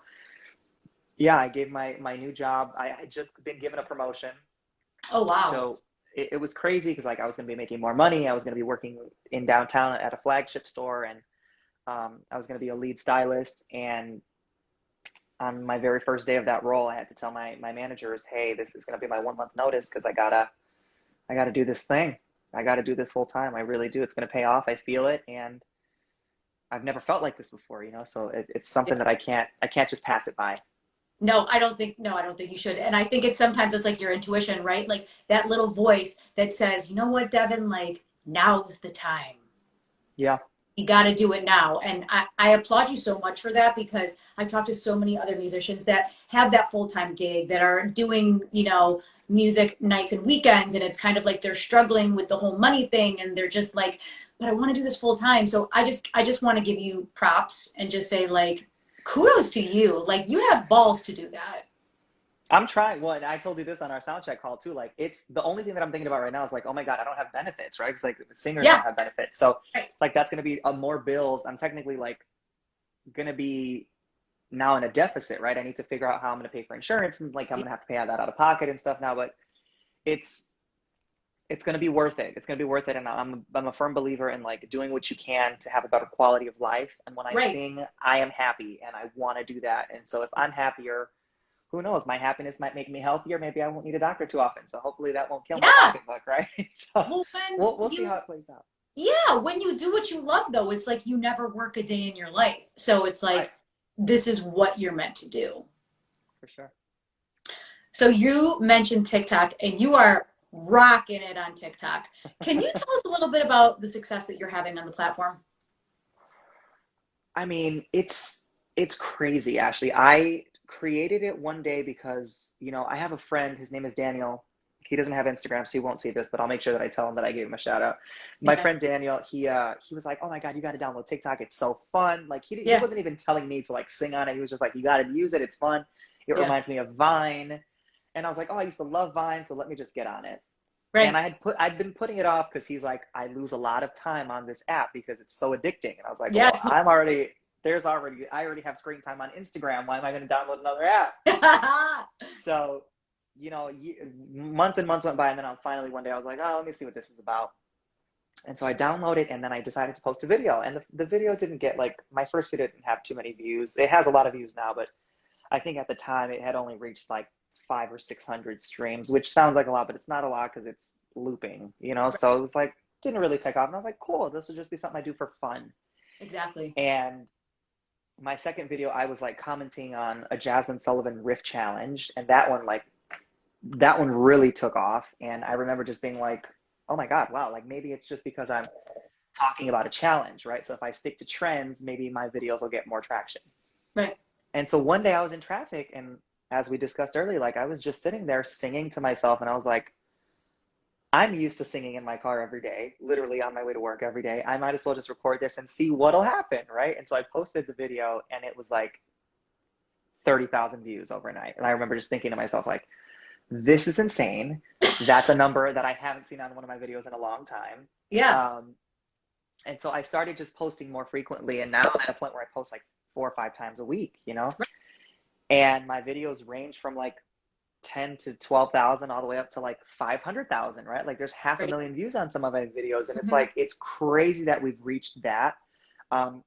yeah, I gave my new job. I had just been given a promotion. Oh, wow. So it was crazy because like I was going to be making more money. I was going to be working in downtown at a flagship store and I was going to be a lead stylist. And on my very first day of that role, I had to tell my managers, hey, this is going to be my 1 month notice because I gotta do this thing. I gotta do this full time. I really do. It's gonna pay off. I feel it, and I've never felt like this before. So it's something that I can't just pass it by. No, I don't think you should. And I think it's sometimes it's like your intuition, right? Like that little voice that says, you know what, Devin, like now's the time. Yeah, You got to do it now. And I applaud you so much for that because I talk to so many other musicians that have that full-time gig that are doing, music nights and weekends. And it's kind of like they're struggling with the whole money thing. And they're just like, but I want to do this full time. So I just want to give you props and just say like, kudos to you. Like you have balls to do that. I'm trying. Well, and I told you this on our sound check call too. Like, it's the only thing that I'm thinking about right now is like, oh my God, I don't have benefits, right? It's like singers don't Yeah. have benefits. So Right. it's like that's going to be more bills. I'm technically like going to be now in a deficit, right? I need to figure out how I'm going to pay for insurance and like I'm going to have to pay that out of pocket and stuff now. But it's it's going to be worth it. It's going to be worth it. And I'm a firm believer in like doing what you can to have a better quality of life. And when I Right. sing, I am happy and I want to do that. And so if I'm happier, who knows? My happiness might make me healthier. Maybe I won't need a doctor too often. So hopefully that won't kill my Yeah. pocketbook, right? So Well, when we'll see you, how it plays out. yeah, when you do what you love, though, it's like you never work a day in your life. So it's Right, like, this is what you're meant to do. for sure. So you mentioned TikTok and you are rocking it on TikTok. Can you tell us a little bit about the success that you're having on the platform? I mean, it's crazy, Ashley. I created it one day because, I have a friend, his name is Daniel. He doesn't have Instagram, so he won't see this, but I'll make sure that I tell him that I gave him a shout out. My Yeah. friend Daniel, he was like, "Oh my God, you got to download TikTok. It's so fun." Like he Yeah. wasn't even telling me to like sing on it. He was just like, "You got to use it. It's fun. It Yeah. reminds me of Vine." And I was like, "Oh, I used to love Vine, so let me just get on it." And Right. I'd been putting it off because he's like, I lose a lot of time on this app because it's so addicting. And I was like, Yeah. well, I already have screen time on Instagram. Why am I going to download another app? So, months and months went by, and then finally one day I was like, oh, let me see what this is about. And so I downloaded, and then I decided to post a video. And the video didn't get like, my first video didn't have too many views. It has a lot of views now, but I think at the time it had only reached like 500 or 600 streams, which sounds like a lot, but it's not a lot because it's looping. So it was like, didn't really take off. And I was like, cool, this will just be something I do for fun. Exactly. And my second video, I was like commenting on a Jasmine Sullivan riff challenge. And that one really took off. And I remember just being like, oh my God, wow, like maybe it's just because I'm talking about a challenge, right? So if I stick to trends, maybe my videos will get more traction. Right. And so one day I was in traffic, and as we discussed earlier, like I was just sitting there singing to myself, and I was like, I'm used to singing in my car every day, literally on my way to work every day. I might as well just record this and see what'll happen, right? And so I posted the video, and it was like 30,000 views overnight. And I remember just thinking to myself, like, this is insane. That's a number that I haven't seen on one of my videos in a long time. Yeah. And so I started just posting more frequently, and now I'm at a point where I post like 4 or 5 times a week. Right. And my videos range from like 10 to 12,000 all the way up to like 500,000, right? Like there's half a Right. million views on some of my videos. And it's Mhm. like, it's crazy that we've reached that. Um,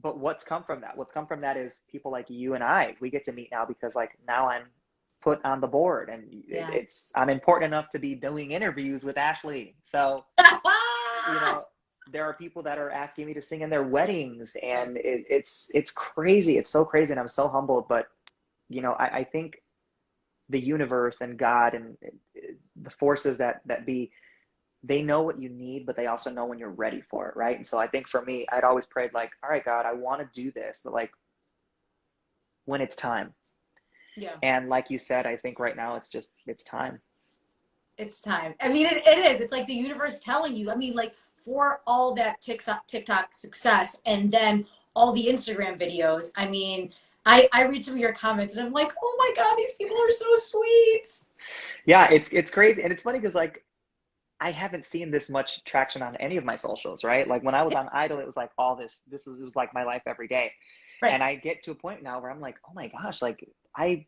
but what's come from that? What's come from that is people like you and we get to meet now because like now I'm put on the board and Yeah. I'm important enough to be doing interviews with Ashley. So, you know, there are people that are asking me to sing in their weddings, Right. and it's crazy. It's so crazy, and I'm so humbled. But I think the universe and God and the forces that be, they know what you need, but they also know when you're ready for it, right? And so I think for me, I'd always prayed like, all right, God, I want to do this, but like when it's time. Yeah. And like you said, I think right now it's time. It's time. I mean, it is. It's like the universe telling you. I mean, like for all that TikTok success and then all the Instagram videos. I mean, I read some of your comments and I'm like, oh my God, these people are so sweet. Yeah, it's crazy. And it's funny because like I haven't seen this much traction on any of my socials, right? Like when I was Yeah. on Idol, it was like all it was like my life every day. Right. And I get to a point now where I'm like, oh my gosh, like I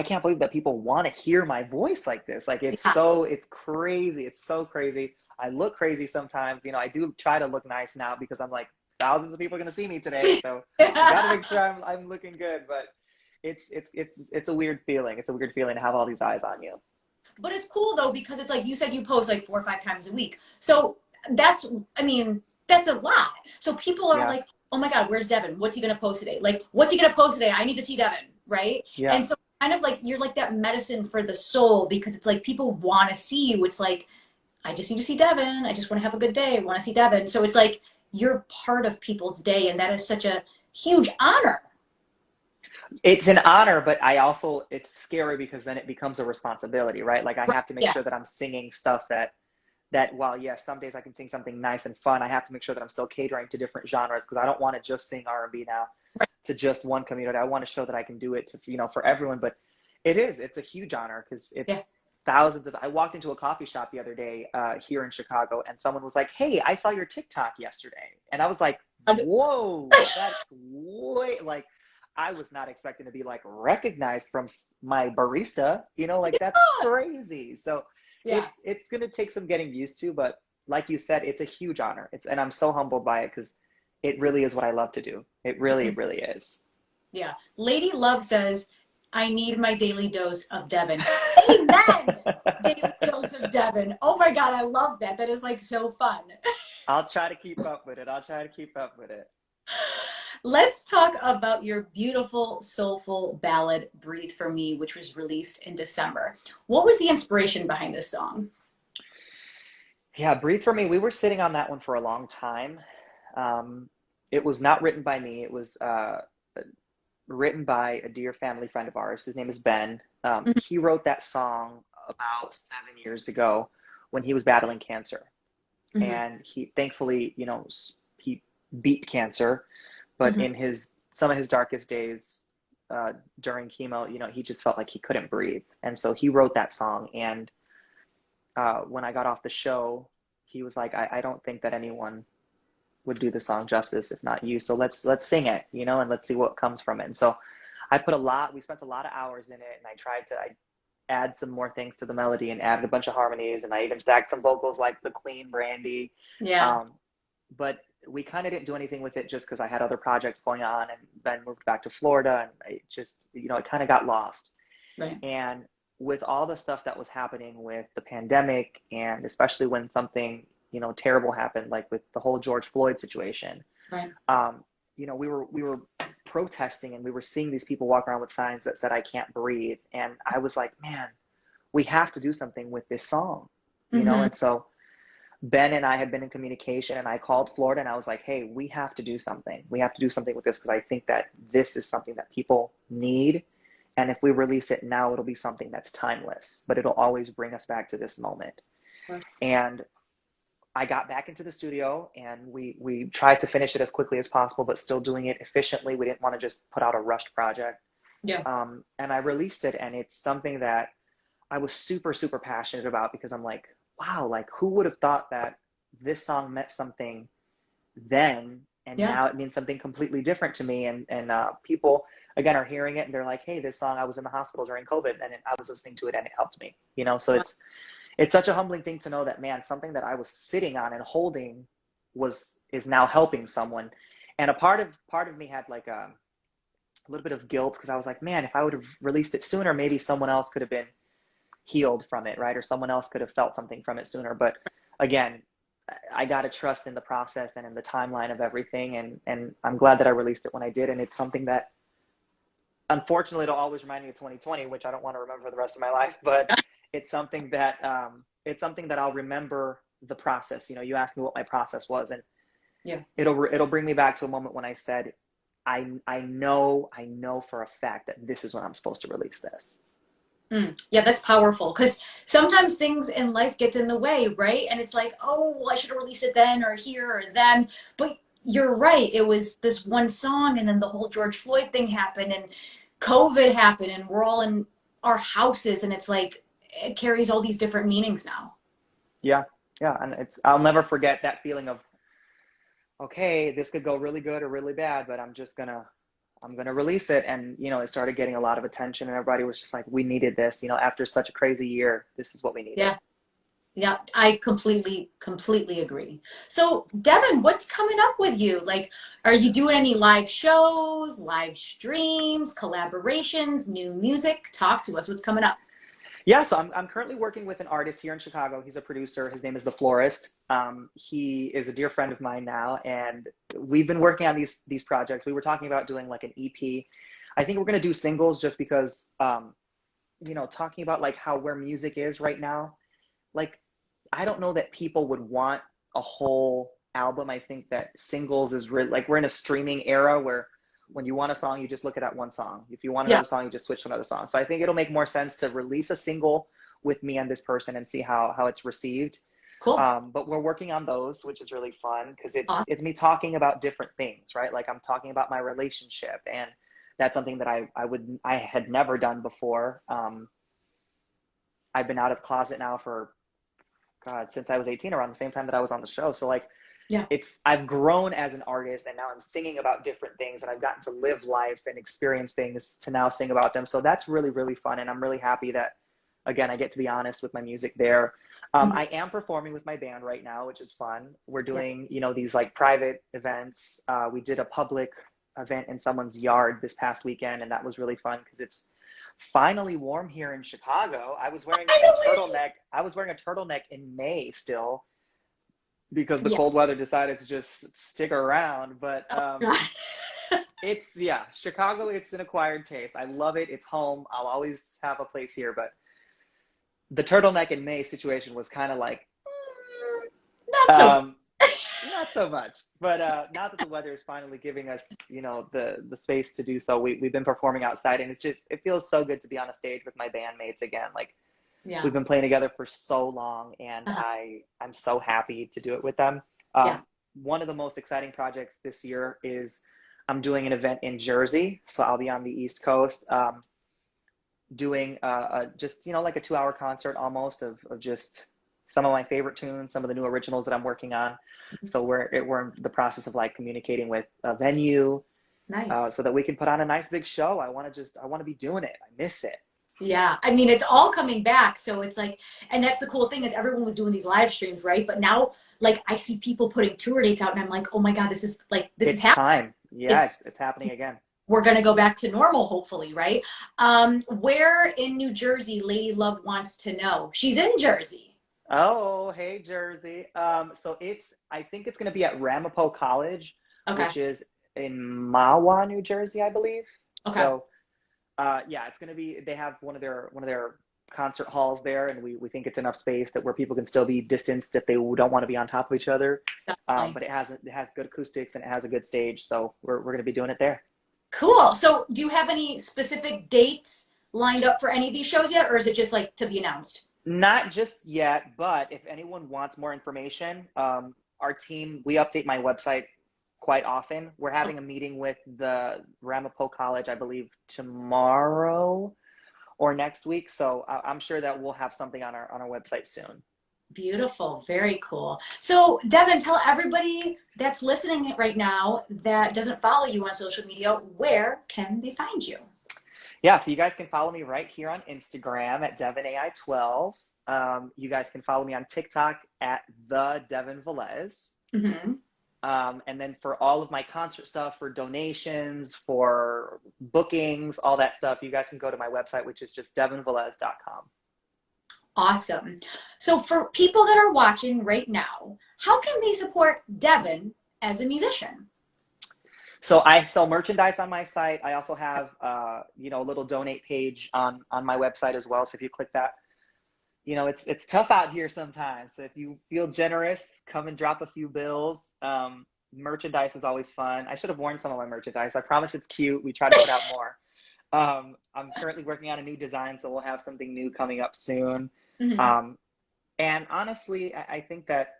can't believe that people want to hear my voice like this. Like Yeah. it's crazy. It's so crazy. I look crazy sometimes. I do try to look nice now because I'm like, thousands of people are gonna see me today. So I gotta make sure I'm looking good. But it's a weird feeling. It's a weird feeling to have all these eyes on you. But it's cool though because it's like you said you post like 4 or 5 times a week. So that's I mean, that's a lot. So people are Yeah. like, oh my God, where's Devin? What's he gonna post today? Like, what's he gonna post today? I need to see Devin, right? Yeah. And so kind of like you're like that medicine for the soul because it's like people want to see you. It's like, I just need to see Devin. I just want to have a good day. I want to see Devin. So it's like you're part of people's day, and that is such a huge honor. It's an honor, but it's scary because then it becomes a responsibility, right? Like I Right. have to make Yeah. sure that I'm singing stuff that while yes, some days I can sing something nice and fun, I have to make sure that I'm still catering to different genres because I don't want to just sing R&B now Right. to just one community. I want to show that I can do it to for everyone. But It is. It's a huge honor because Yeah. it's thousands of. I walked into a coffee shop the other day here in Chicago, and someone was like, "Hey, I saw your TikTok yesterday," and I was like, "Whoa, that's way like." I was not expecting to be like recognized from my barista, you know, like that's crazy. So Yeah. it's gonna take some getting used to, but like you said, it's a huge honor. It's and I'm so humbled by it because it really is what I love to do. It really is. Yeah. Lady Love says, I need my daily dose of Devin. Amen. Daily dose of Devin. Oh my God, I love that. That is like so fun. I'll try to keep up with it. I'll try to keep up with it. Let's talk about your beautiful, soulful ballad, Breathe for Me, which was released in December. What was the inspiration behind this song? Yeah, Breathe for Me. We were sitting on that one for a long time. Um, it was not written by me. It was written by a dear family friend of ours. His name is Ben. He wrote that song about 7 years ago when he was battling cancer. Mm-hmm. And he thankfully, you know, he beat cancer, but Mm-hmm. in his some of his darkest days during chemo, you know, he just felt like he couldn't breathe. And so he wrote that song. And when I got off the show, he was like, I don't think that anyone would do the song justice if not you. So let's sing it, you know, and let's see what comes from it. And so we spent a lot of hours in it, and I add some more things to the melody and added a bunch of harmonies, and I even stacked some vocals like the Queen Brandy. Yeah. Um, but we kind of didn't do anything with it just because I had other projects going on, and Ben moved back to Florida, and it just, you know, it kind of got lost. Right. And with all the stuff that was happening with the pandemic, and especially when something, you know, terrible happened, like with the whole George Floyd situation, Right. you know, we were protesting, and we were seeing these people walk around with signs that said, I can't breathe. And I was like, man, we have to do something with this song, you know? Mm-hmm. And so Ben and I had been in communication, and I called Florida and I was like, hey, we have to do something. We have to do something with this because I think that this is something that people need. And if we release it now, it'll be something that's timeless, but it'll always bring us back to this moment. Right. And I got back into the studio, and we tried to finish it as quickly as possible, but still doing it efficiently. We didn't want to just put out a rushed project. Yeah. And I released it, and it's something that I was super, super passionate about because I'm like, wow, like who would have thought that this song meant something then, and Yeah. now it means something completely different to me. And people again are hearing it, and they're like, hey, this song, I was in the hospital during COVID, and I was listening to it, and it helped me. You know, so Wow. it's such a humbling thing to know that, man, something that I was sitting on and holding is now helping someone. And a part of me had like a little bit of guilt because I was like, man, if I would have released it sooner, maybe someone else could have been healed from it, right? Or someone else could have felt something from it sooner. But again, I got to trust in the process and in the timeline of everything. And I'm glad that I released it when I did. And it's something that, unfortunately, it'll always remind me of 2020, which I don't want to remember for the rest of my life. But it's something that I'll remember the process. You know, you asked me what my process was, and Yeah. it'll bring me back to a moment when I said, I know for a fact that this is when I'm supposed to release this. Yeah, that's powerful because sometimes things in life gets in the way, right? And it's like, oh, well, I should have released it then or here or then. But you're right. It was this one song, and then the whole George Floyd thing happened, and COVID happened, and we're all in our houses, and it's like it carries all these different meanings now. Yeah, yeah, and I'll never forget that feeling of, okay, this could go really good or really bad, but I'm gonna release it. And you know, it started getting a lot of attention, and everybody was just like, we needed this, you know, after such a crazy year, this is what we needed. Yeah. Yeah, I completely agree. So, Devin, what's coming up with you? Like, are you doing any live shows, live streams, collaborations, new music? Talk to us. What's coming up? Yeah, so I'm currently working with an artist here in Chicago. He's a producer. His name is The Florist. He is a dear friend of mine now, and we've been working on these projects. We were talking about doing like an EP. I think we're gonna do singles just because, you know, talking about like how where music is right now, like I don't know that people would want a whole album. I think that singles is really like we're in a streaming era where when you want a song, you just look at that one song. If you want Yeah, another song, you just switch to another song. So I think it'll make more sense to release a single with me and this person and see how it's received. cool. But we're working on those, which is really fun because Awesome. it's me talking about different things, right? Like I'm talking about my relationship and that's something that I had never done before. I've been out of the closet now for God, since I was 18, around the same time that I was on the show. So like, Yeah. I've grown as an artist, and now I'm singing about different things, and I've gotten to live life and experience things to now sing about them. So that's really, really fun. And I'm really happy that, again, I get to be honest with my music there. I am performing with my band right now, which is fun. We're doing, these like private events. We did a public event in someone's yard this past weekend, and that was really fun because it's finally warm here in Chicago. I was wearing a turtleneck. I was wearing a turtleneck in May still because the cold weather decided to just stick around. But Chicago, it's an acquired taste. I love it. It's home. I'll always have a place here. But the turtleneck in May situation was kind of like, not so much. But now that the weather is finally giving us, the space to do so, we've been performing outside, and it feels so good to be on a stage with my bandmates again. Like, we've been playing together for so long, and I'm so happy to do it with them. One of the most exciting projects this year is I'm doing an event in Jersey. So I'll be on the East Coast, doing just, like a 2-hour concert almost of just some of my favorite tunes, some of the new originals that I'm working on. So we're in the process of like communicating with a venue, so that we can put on a nice big show. I want to be doing it. I miss it. Yeah, I mean, it's all coming back. So it's like, and that's the cool thing is everyone was doing these live streams, right? But now, like, I see people putting tour dates out, and I'm like, oh my God, this is happening. Time. Yeah, it's happening again. We're going to go back to normal, hopefully, right? Where in New Jersey Lady Love wants to know? She's in Jersey. Oh, hey, Jersey. So I think it's going to be at Ramapo College, which is in Mahwah, New Jersey, I believe. Okay. So, it's going to be, they have one of their concert halls there, and we think it's enough space where people can still be distanced if they don't want to be on top of each other. But it has good acoustics, and it has a good stage. So we're going to be doing it there. Cool. So do you have any specific dates lined up for any of these shows yet, or is it just like to be announced? Not just yet, but if anyone wants more information, our team, we update my website quite often. We're having a meeting with the Ramapo College, I believe, tomorrow or next week. So I'm sure that we'll have something on our website soon. Beautiful. Very cool. So Devin, tell everybody that's listening right now that doesn't follow you on social media, where can they find you? Yeah, so you guys can follow me right here on Instagram at DevinAI12. You guys can follow me on TikTok at the Devin Velez. And then for all of my concert stuff, for donations, for bookings, all that stuff, you guys can go to my website, which is just devinvelez.com. Awesome. So for people that are watching right now, how can they support Devin as a musician? So I sell merchandise on my site. I also have, a little donate page on my website as well. So if you click that, it's tough out here sometimes. So if you feel generous, come and drop a few bills. Merchandise is always fun. I should have worn some of my merchandise. I promise it's cute. We try to put out more. I'm currently working on a new design, so we'll have something new coming up soon. And honestly, I think that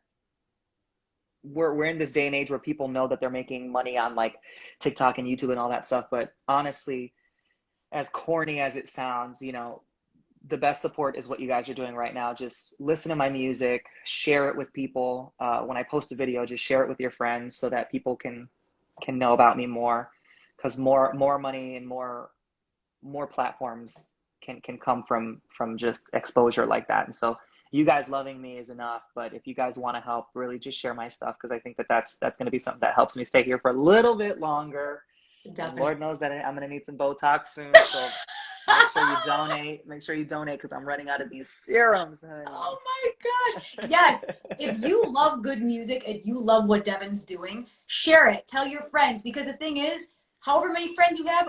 we're in this day and age where people know that they're making money on like TikTok and YouTube and all that stuff. But honestly, as corny as it sounds, the best support is what you guys are doing right now. Just listen to my music, share it with people. When I post a video, just share it with your friends so that people can know about me more, because more money and more platforms can come from just exposure like that. And so you guys loving me is enough, but if you guys want to help, really just share my stuff, because I think that's going to be something that helps me stay here for a little bit longer. Definitely. Lord knows that I'm going to need some Botox soon, so make sure you donate because I'm running out of these serums. Honey. Oh my gosh. Yes. If you love good music and you love what Devin's doing, share it. Tell your friends, because the thing is, however many friends you have,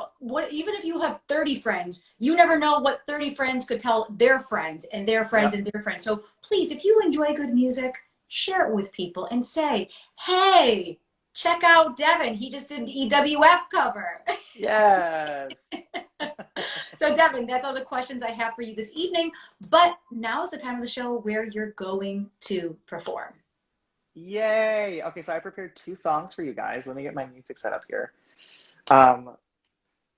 even if you have 30 friends, you never know what 30 friends could tell their friends and their friends and their friends. So please, if you enjoy good music, share it with people and say, hey, check out Devin. He just did an EWF cover. Yes. So Devin, that's all the questions I have for you this evening. But now is the time of the show where you're going to perform. Yay. Okay, so I prepared 2 songs for you guys. Let me get my music set up here.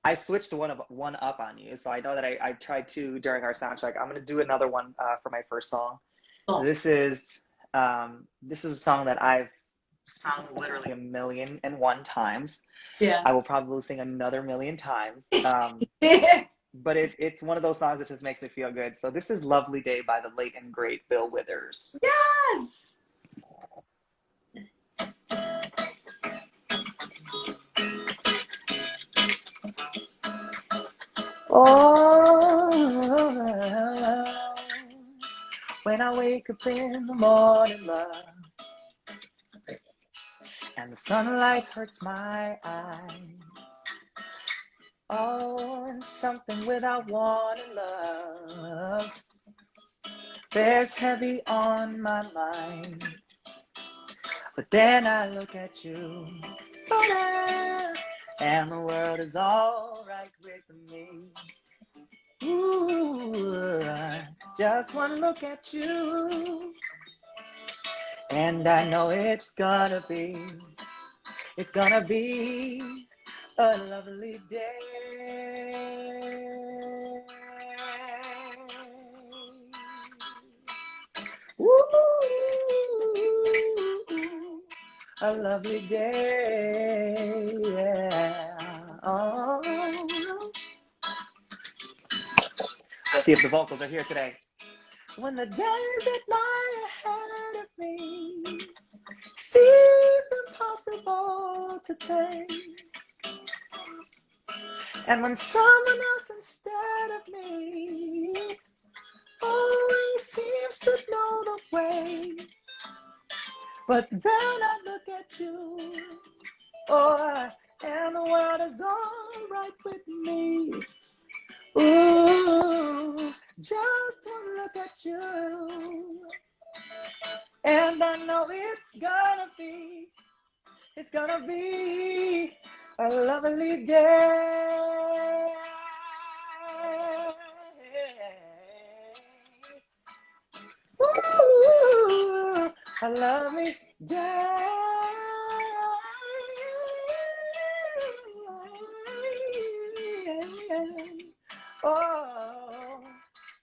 I switched one up on you, so I know that I tried to during our sound check. I'm gonna do another one for my first song. Oh, This is a song that I've sung literally 1,000,001 times. yeah. I will probably sing another million times. But it's one of those songs that just makes me feel good. So this is "Lovely Day" by the late and great Bill Withers. Yes. Oh, when I wake up in the morning, love, and the sunlight hurts my eyes. Oh, and something without wanting, love, bears heavy on my mind. But then I look at you, and the world is all right with me. Ooh, just one look at you, and I know it's gonna be a lovely day. Ooh, a lovely day, yeah. Oh. Let's see if the vocals are here today. When the days that lie ahead of me seem impossible to take, and when someone else instead of me always seems to know the way, but then I look at you, oh, and the world is all right with me. Ooh, just one look at you, and I know it's gonna be a lovely day. Ooh, a lovely day. Oh,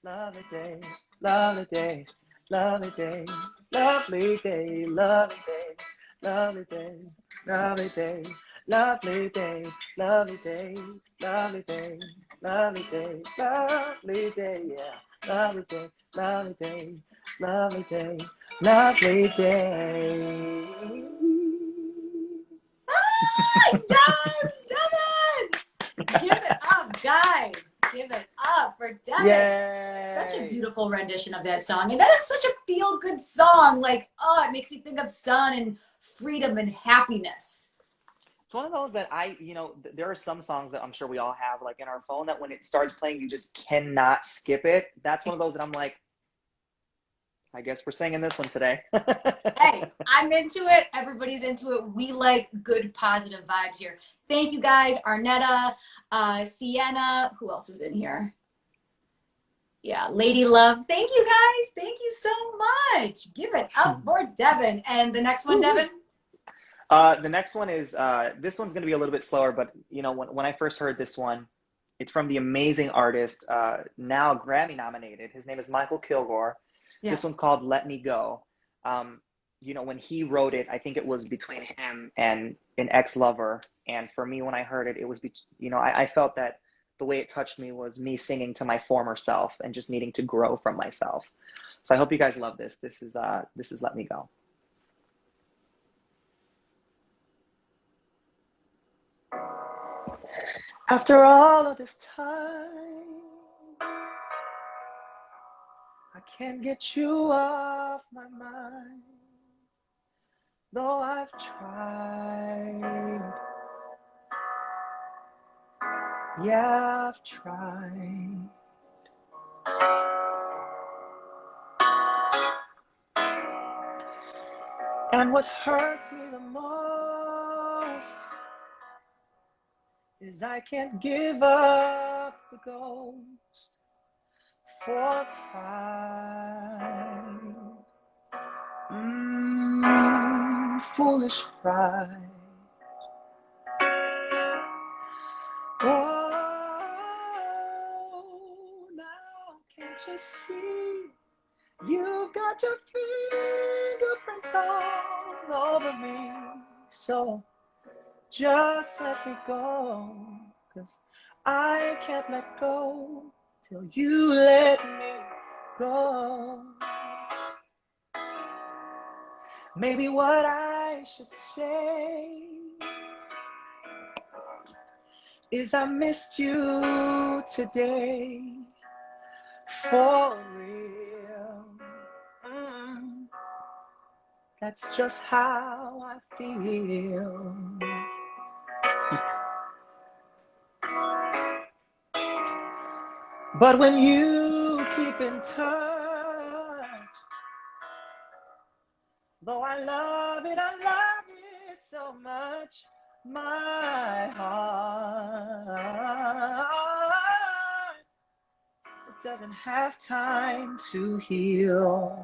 lovely day, lovely day, lovely day, lovely day, lovely day, lovely day, lovely day, lovely day, lovely day, lovely day, lovely day, lovely day, yeah, lovely day, lovely day, lovely day, lovely day. Yes, Devin! Give it up, guys. Give it up for Devin. Such a Yay! beautiful rendition of that song. And that is such a feel-good song. Like, oh, it makes me think of sun and freedom and happiness. It's one of those that there are some songs that I'm sure we all have, like in our phone, that when it starts playing, you just cannot skip it. That's one of those that I'm like, I guess we're singing this one today. Hey, I'm into it. Everybody's into it. We like good, positive vibes here. Thank you guys. Arnetta, Sienna. Who else was in here? Yeah, Lady Love. Thank you guys. Thank you so much. Give it up for Devin. And the next one, Devin? The next one is this one's going to be a little bit slower, but when I first heard this one, it's from the amazing artist, now Grammy nominated. His name is Michael Kilgore. Yeah. This one's called "Let Me Go." When he wrote it, I think it was between him and an ex-lover. And for me, when I heard it, it was, I felt that the way it touched me was me singing to my former self and just needing to grow from myself. So I hope you guys love this. This is "Let Me Go." After all of this time, I can't get you off my mind, though I've tried. Yeah, I've tried. And what hurts me the most is I can't give up the ghost for pride. Foolish pride. Oh, to see. You've got your fingerprints all over me. So just let me go, 'cause I can't let go till you let me go. Maybe what I should say is I missed you today, for real. That's just how I feel. But when you keep in touch, though I love it so much, my heart, it doesn't have time to heal.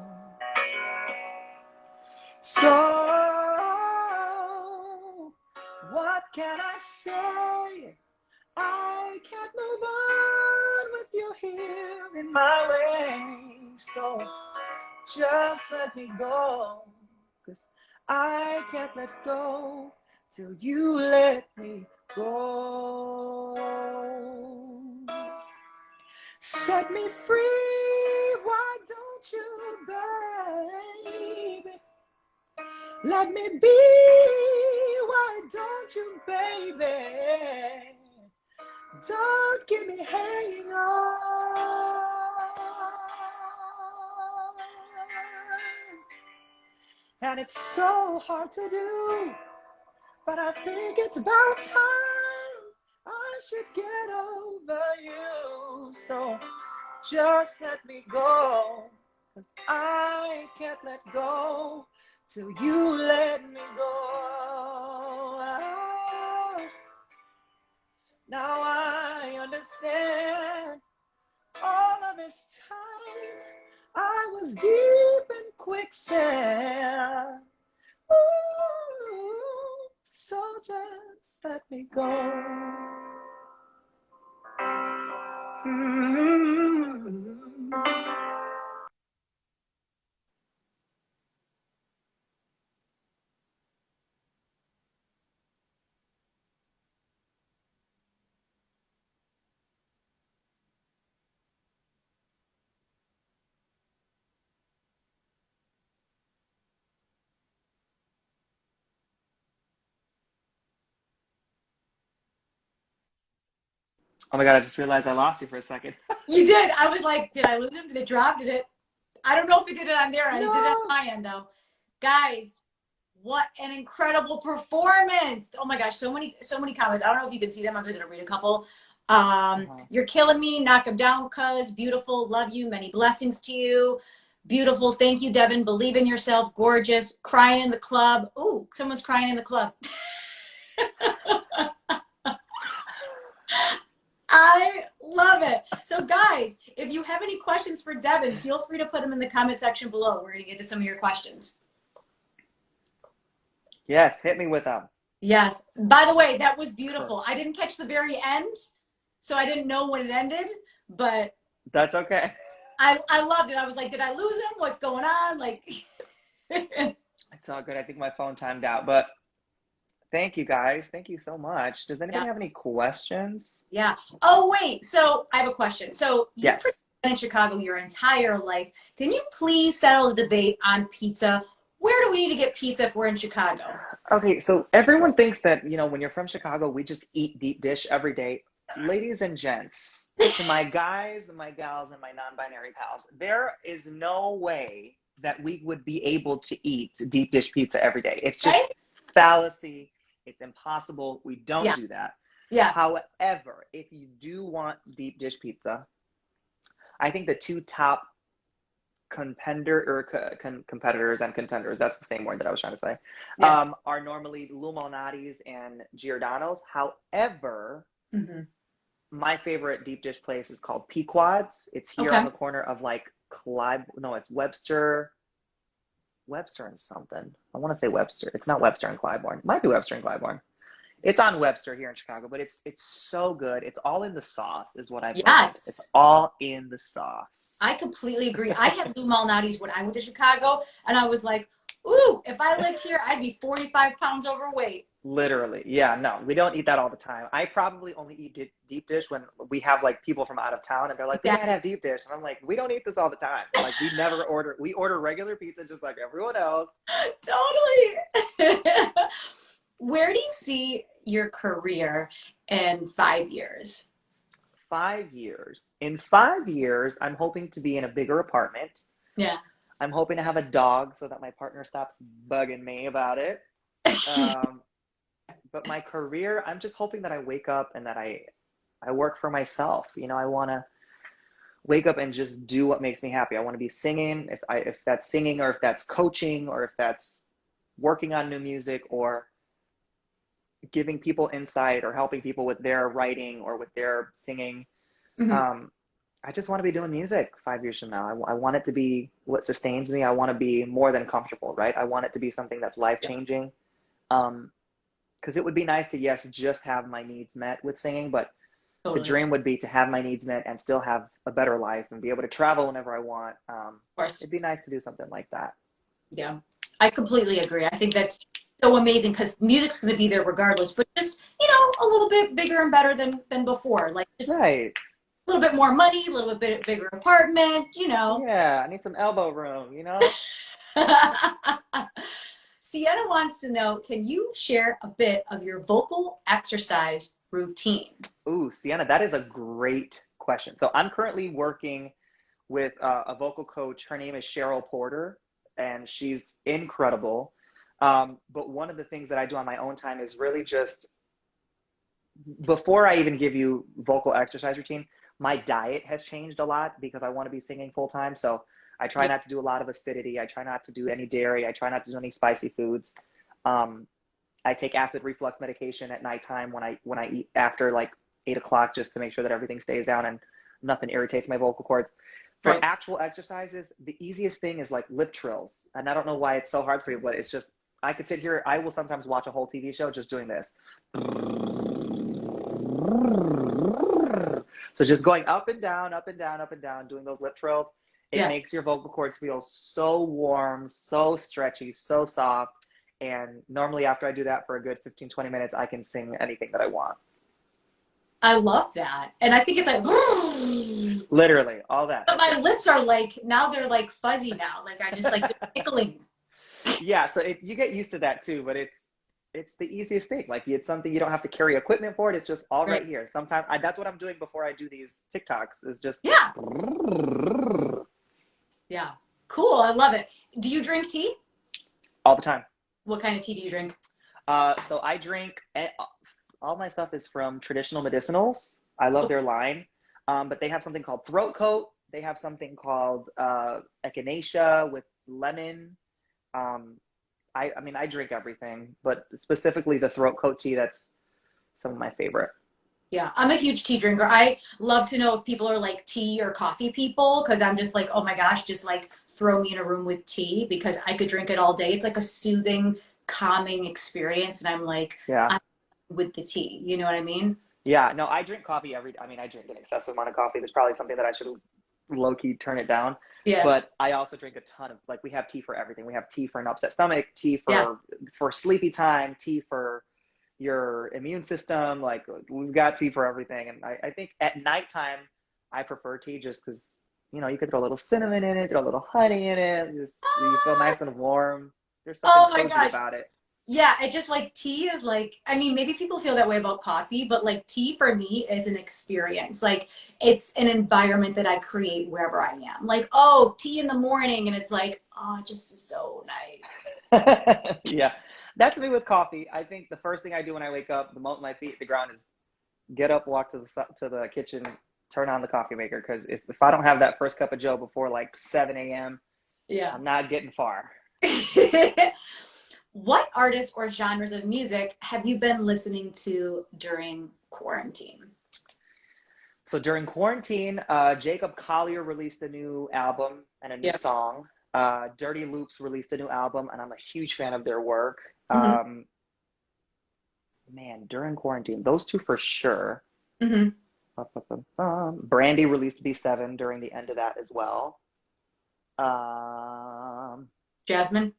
So what can I say? I can't move on with you here in my way. So just let me go, 'cause I can't let go till you let me go. Set me free, why don't you, baby? Let me be, why don't you, baby? Don't keep me hanging on. And it's so hard to do, but I think it's about time I should get over you. So just let me go, 'cause I can't let go till you let me go. Now I understand. All of this time I was deep in quicksand. Ooh, so just let me go. Oh my God, I just realized I lost you for a second. You did. I was like, did I lose him? Did it drop? Did it? I don't know if it did it on their end. No. It did it on my end, though. Guys, what an incredible performance. Oh my gosh, so many comments. I don't know if you can see them. I'm just going to read a couple. You're killing me. Knock them down, cuz. Beautiful. Love you. Many blessings to you. Beautiful. Thank you, Devin. Believe in yourself. Gorgeous. Crying in the club. Ooh, someone's crying in the club. I love it. So guys, if you have any questions for Devin, feel free to put them in the comment section below. We're going to get to some of your questions. Yes, hit me with them. Yes. By the way, that was beautiful. I didn't catch the very end, so I didn't know when it ended, but that's okay. I loved it. I was like, did I lose him? What's going on? Like it's all good. I think my phone timed out, but thank you guys. Thank you so much. Does anybody have any questions? Yeah. Oh, wait. So I have a question. So you've been in Chicago your entire life. Can you please settle the debate on pizza? Where do we need to get pizza if we're in Chicago? Okay, so everyone thinks that, you know, when you're from Chicago, we just eat deep dish every day. Ladies and gents, to my guys and my gals and my non-binary pals, there is no way that we would be able to eat deep dish pizza every day. It's just fallacy. It's impossible. We don't do that. Yeah. However, if you do want deep dish pizza, I think the two top competitors and contenders, that's the same word that I was trying to say, are normally Lou Malnati's and Giordano's. However, my favorite deep dish place is called Pequod's. It's here on the corner of like it's Webster and something. I want to say Webster. It's not Webster and Clybourne. It might be Webster and Clybourne. It's on Webster here in Chicago, but it's so good. It's all in the sauce, is what I've learned. It's Yes, all in the sauce. I completely agree. I had Lou Malnati's when I went to Chicago, and I was like, ooh, if I lived here, I'd be 45 pounds overweight. Literally. Yeah, no, we don't eat that all the time. I probably only eat deep dish when we have like people from out of town and they're like, we Yeah, gotta have deep dish. And I'm like, we don't eat this all the time. Like we order regular pizza just like everyone else. totally. Where do you see your career in 5 years? 5 years. In 5 years, I'm hoping to be in a bigger apartment. Yeah. I'm hoping to have a dog so that my partner stops bugging me about it. Um, but my career, I'm just hoping that I wake up and that I work for myself. You know, I want to wake up and just do what makes me happy. I want to be singing, if that's singing or if that's coaching or if that's working on new music or giving people insight or helping people with their writing or with their singing. Mhm. Um, I just want to be doing music 5 years from now. I want it to be what sustains me. I want to be more than comfortable, right? I want it to be something that's life Yeah, changing. Because it would be nice to, yes, just have my needs met with singing, but the totally. Of dream would be to have my needs met and still have a better life and be able to travel whenever I want. course. It'd be nice to do something like that. Yeah. I completely agree. I think that's so amazing because music's going to be there regardless, but just, a little bit bigger and better than before. Like just Right. a little bit more money, a little bit bigger apartment. Yeah, I need some elbow room, you know? Sienna wants to know, can you share a bit of your vocal exercise routine? Ooh, Sienna, that is a great question. So I'm currently working with a vocal coach. Her name is Cheryl Porter, and she's incredible. But one of the things that I do on my own time is really just before I even give you vocal exercise routine, my diet has changed a lot because I want to be singing full time. So I try Yeah. not to do a lot of acidity. I try not to do any dairy. I try not to do any spicy foods. Um, I take acid reflux medication at nighttime when I eat after like 8 o'clock just to make sure that everything stays down and nothing irritates my vocal cords. For Right. actual exercises, the easiest thing is like lip trills. And I don't know why it's so hard for you, but it's just I could sit here. I will sometimes watch a whole TV show just doing this. So just going up and down, up and down, up and down, doing those lip trills. It Yeah. makes your vocal cords feel so warm, so stretchy, so soft. And normally after I do that for a good 15, 20 minutes, I can sing anything that I want. I love that. And I think it's like, Literally, all that. but That's my it. lips are like, now they're like fuzzy now. Like I just like the tickling. Yeah, so you get used to that too, but it's the easiest thing. Like it's something you don't have to carry equipment for it. It's just all Right. right here. Sometimes that's what I'm doing before I do these TikToks is just Yeah. Yeah. Cool. I love it. Do you drink tea? all the time. What kind of tea do you drink? So I drink all my stuff is from Traditional Medicinals. I love Oh, their line, but they have something called Throat Coat. They have something called Echinacea with lemon. Um, I mean, I drink everything, but specifically the Throat Coat tea, that's some of my favorite. yeah. I'm a huge tea drinker. I love to know if people are like tea or coffee people because I'm just like, oh my gosh, just like throw me in a room with tea because I could drink it all day. It's like a soothing, calming experience. And I'm like, Yeah. I'm with the tea. You know what I mean? Yeah. No, I drink coffee I mean, I drink an excessive amount of coffee. There's probably something that I should low key turn it down. Yeah. But I also drink a ton of like we have tea for everything. We have tea for an upset stomach, tea Yeah. for sleepy time, tea for your immune system. Like we've got tea for everything. And I think at nighttime I prefer tea just because you could throw a little cinnamon in it, throw a little honey in it, just you feel Ah, nice and warm. There's something oh my cozy gosh. about it. Yeah, it's just like tea is like, I mean, maybe people feel that way about coffee, but like tea for me is an experience. Like it's an environment that I create wherever I am. Like, oh, tea in the morning, and it's like, oh, it just is so nice. Yeah, that's me with coffee. I think the first thing I do when I wake up, the moment my feet hit the ground, is get up, walk to the kitchen, turn on the coffee maker. Because if I don't have that first cup of Joe before like 7 a.m., Yeah. I'm not getting far. What artists or genres of music have you been listening to during quarantine? So during quarantine, Jacob Collier released a new album and a new Yeah. song. Dirty Loops released a new album, and I'm a huge fan of their work. Hmm. Man, during quarantine, those two for sure. Hmm. Brandy released B7 during the end of that as well. Um, Jasmine.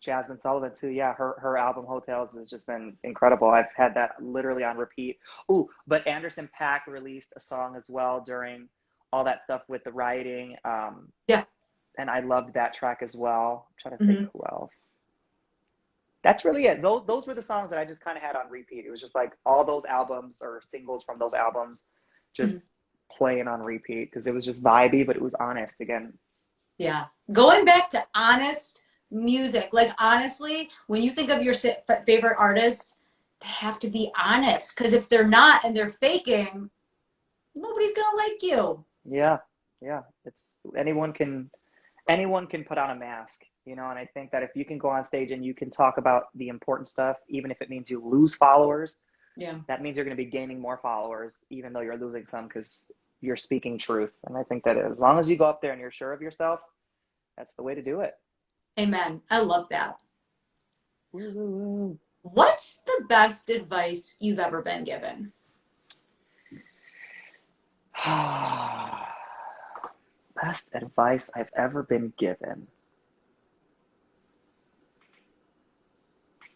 Jasmine Sullivan too. Yeah, her album Hotels has just been incredible. I've had that literally on repeat. Ooh, but Anderson .Paak released a song as well during all that stuff with the writing. Yeah. And I loved that track as well. I'm trying to think Hmm. who else. That's really it. Those were the songs that I just kind of had on repeat. It was just like all those albums or singles from those albums Hmm. just playing on repeat because it was just vibey, but it was honest again. Yeah. Going back to honest music, like honestly, when you think of your favorite artists, they have to be honest. Because if they're not and they're faking, nobody's gonna like you. Yeah, yeah. It's anyone can put on a mask, and I think that if you can go on stage and you can talk about the important stuff, even if it means you lose followers, Yeah. that means you're going to be gaining more followers, even though you're losing some because you're speaking truth. And I think that as long as you go up there and you're sure of yourself, that's the way to do it. Amen. I love that. Woo, woo, woo. What's the best advice you've ever been given? Best advice I've ever been given.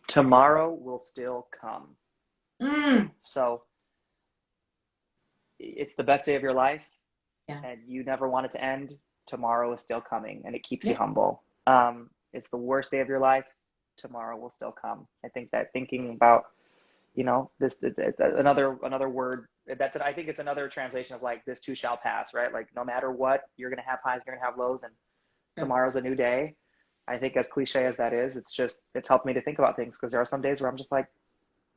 Tomorrow will still come. Mm. So it's the best day of your life Yeah. and you never want it to end. Tomorrow is still coming and it keeps you Yeah. humble. It's the worst day of your life. Tomorrow will still come. I think that thinking about, this another word I think it's another translation of like this too shall pass, right? Like no matter what, you're gonna have highs, you're gonna have lows, and Yeah. tomorrow's a new day. I think as cliche as that is, it's helped me to think about things because there are some days where I'm just like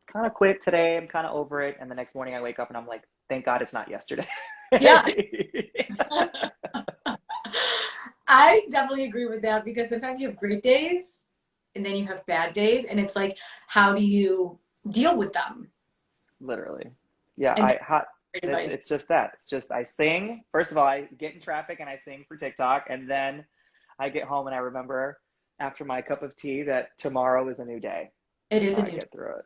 kind of quit today, I'm kind of over it, and the next morning I wake up and I'm like, thank God it's not yesterday. Yeah. I definitely agree with that because sometimes you have great days and then you have bad days, and it's like, how do you deal with them? Literally. Yeah, And that's great it's advice. it's just that. It's just I sing. First of all, I get in traffic and I sing for TikTok, and then I get home and I remember after my cup of tea that tomorrow is a new day. It That's is how a I new. get through it.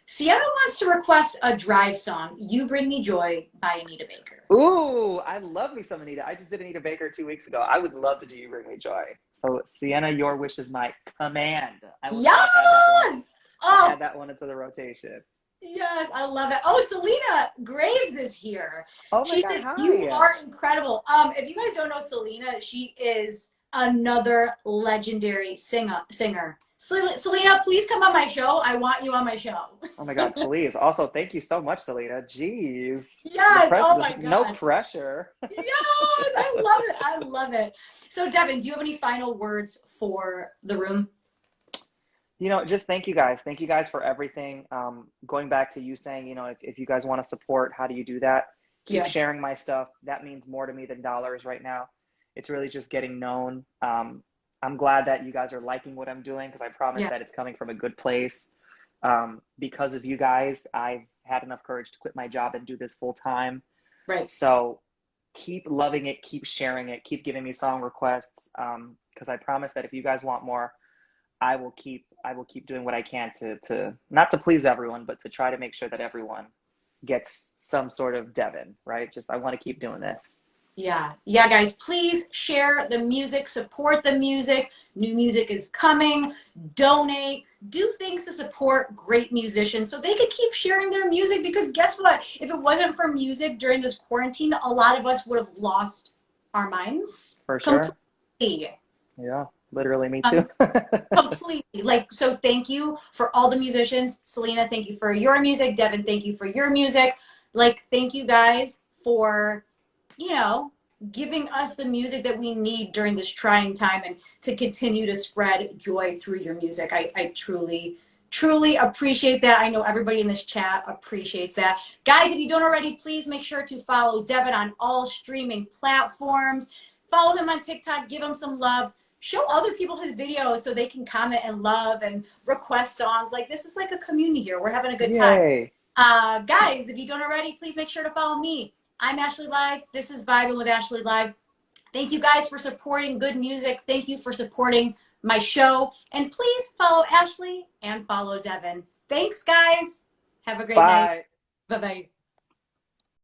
Sienna wants to request a drive song, "You Bring Me Joy" by Anita Baker. Ooh, I love me some Anita. I just did Anita Baker 2 weeks ago. I would love to do You Bring Me Joy. So Sienna, your wish is my command. I will try to add that one. Yes! I'll Oh, add that one into the rotation. yes, I love it. Oh, Selena Graves is here. Oh my She God, says, "You hi. are incredible." If you guys don't know Selena, she is another legendary singer. Selena, please come on my show. I want you on my show. Oh my God, please. Also, thank you so much, Selena. Jeez. The Yes. Oh pressure, my no God. pressure. Yes, I love it. I love it. So, Devin, do you have any final words for the room? Just thank you guys. Thank you guys for everything. Going back to you saying, if you guys want to support, how do you do that? Keep Yeah. sharing my stuff. That means more to me than dollars right now. It's really just getting known. I'm glad that you guys are liking what I'm doing because I promise Yeah. that it's coming from a good place. Because of you guys, I've had enough courage to quit my job and do this full time. Right. So keep loving it, keep sharing it, keep giving me song requests. Because I promise that if you guys want more, I will keep doing what I can to not to please everyone, but to try to make sure that everyone gets some sort of Devin, right? Just I want to keep doing this. Yeah. Yeah, guys, please share the music, support the music. New music is coming. Donate. Do things to support great musicians so they could keep sharing their music because guess what? If it wasn't for music during this quarantine, a lot of us would have lost our minds For sure. completely. Yeah, literally me too. Um, Completely. Like, so thank you for all the musicians. Selena, thank you for your music. Devin, thank you for your music. Like, thank you guys for, you know, giving us the music that we need during this trying time and to continue to spread joy through your music. I truly, truly appreciate that. I know everybody in this chat appreciates that. Guys, if you don't already, please make sure to follow Devin on all streaming platforms. Follow him on TikTok. Give him some love. Show other people his videos so they can comment and love and request songs. Like, this is like a community here. We're having a good time. Yay. Guys, if you don't already, please make sure to follow me. I'm Ashley Live. This is Vibin with Ashley Live. Thank you guys for supporting good music. Thank you for supporting my show. And please follow Ashley and follow Devin. Thanks, guys. Have a great night. Bye. Bye bye.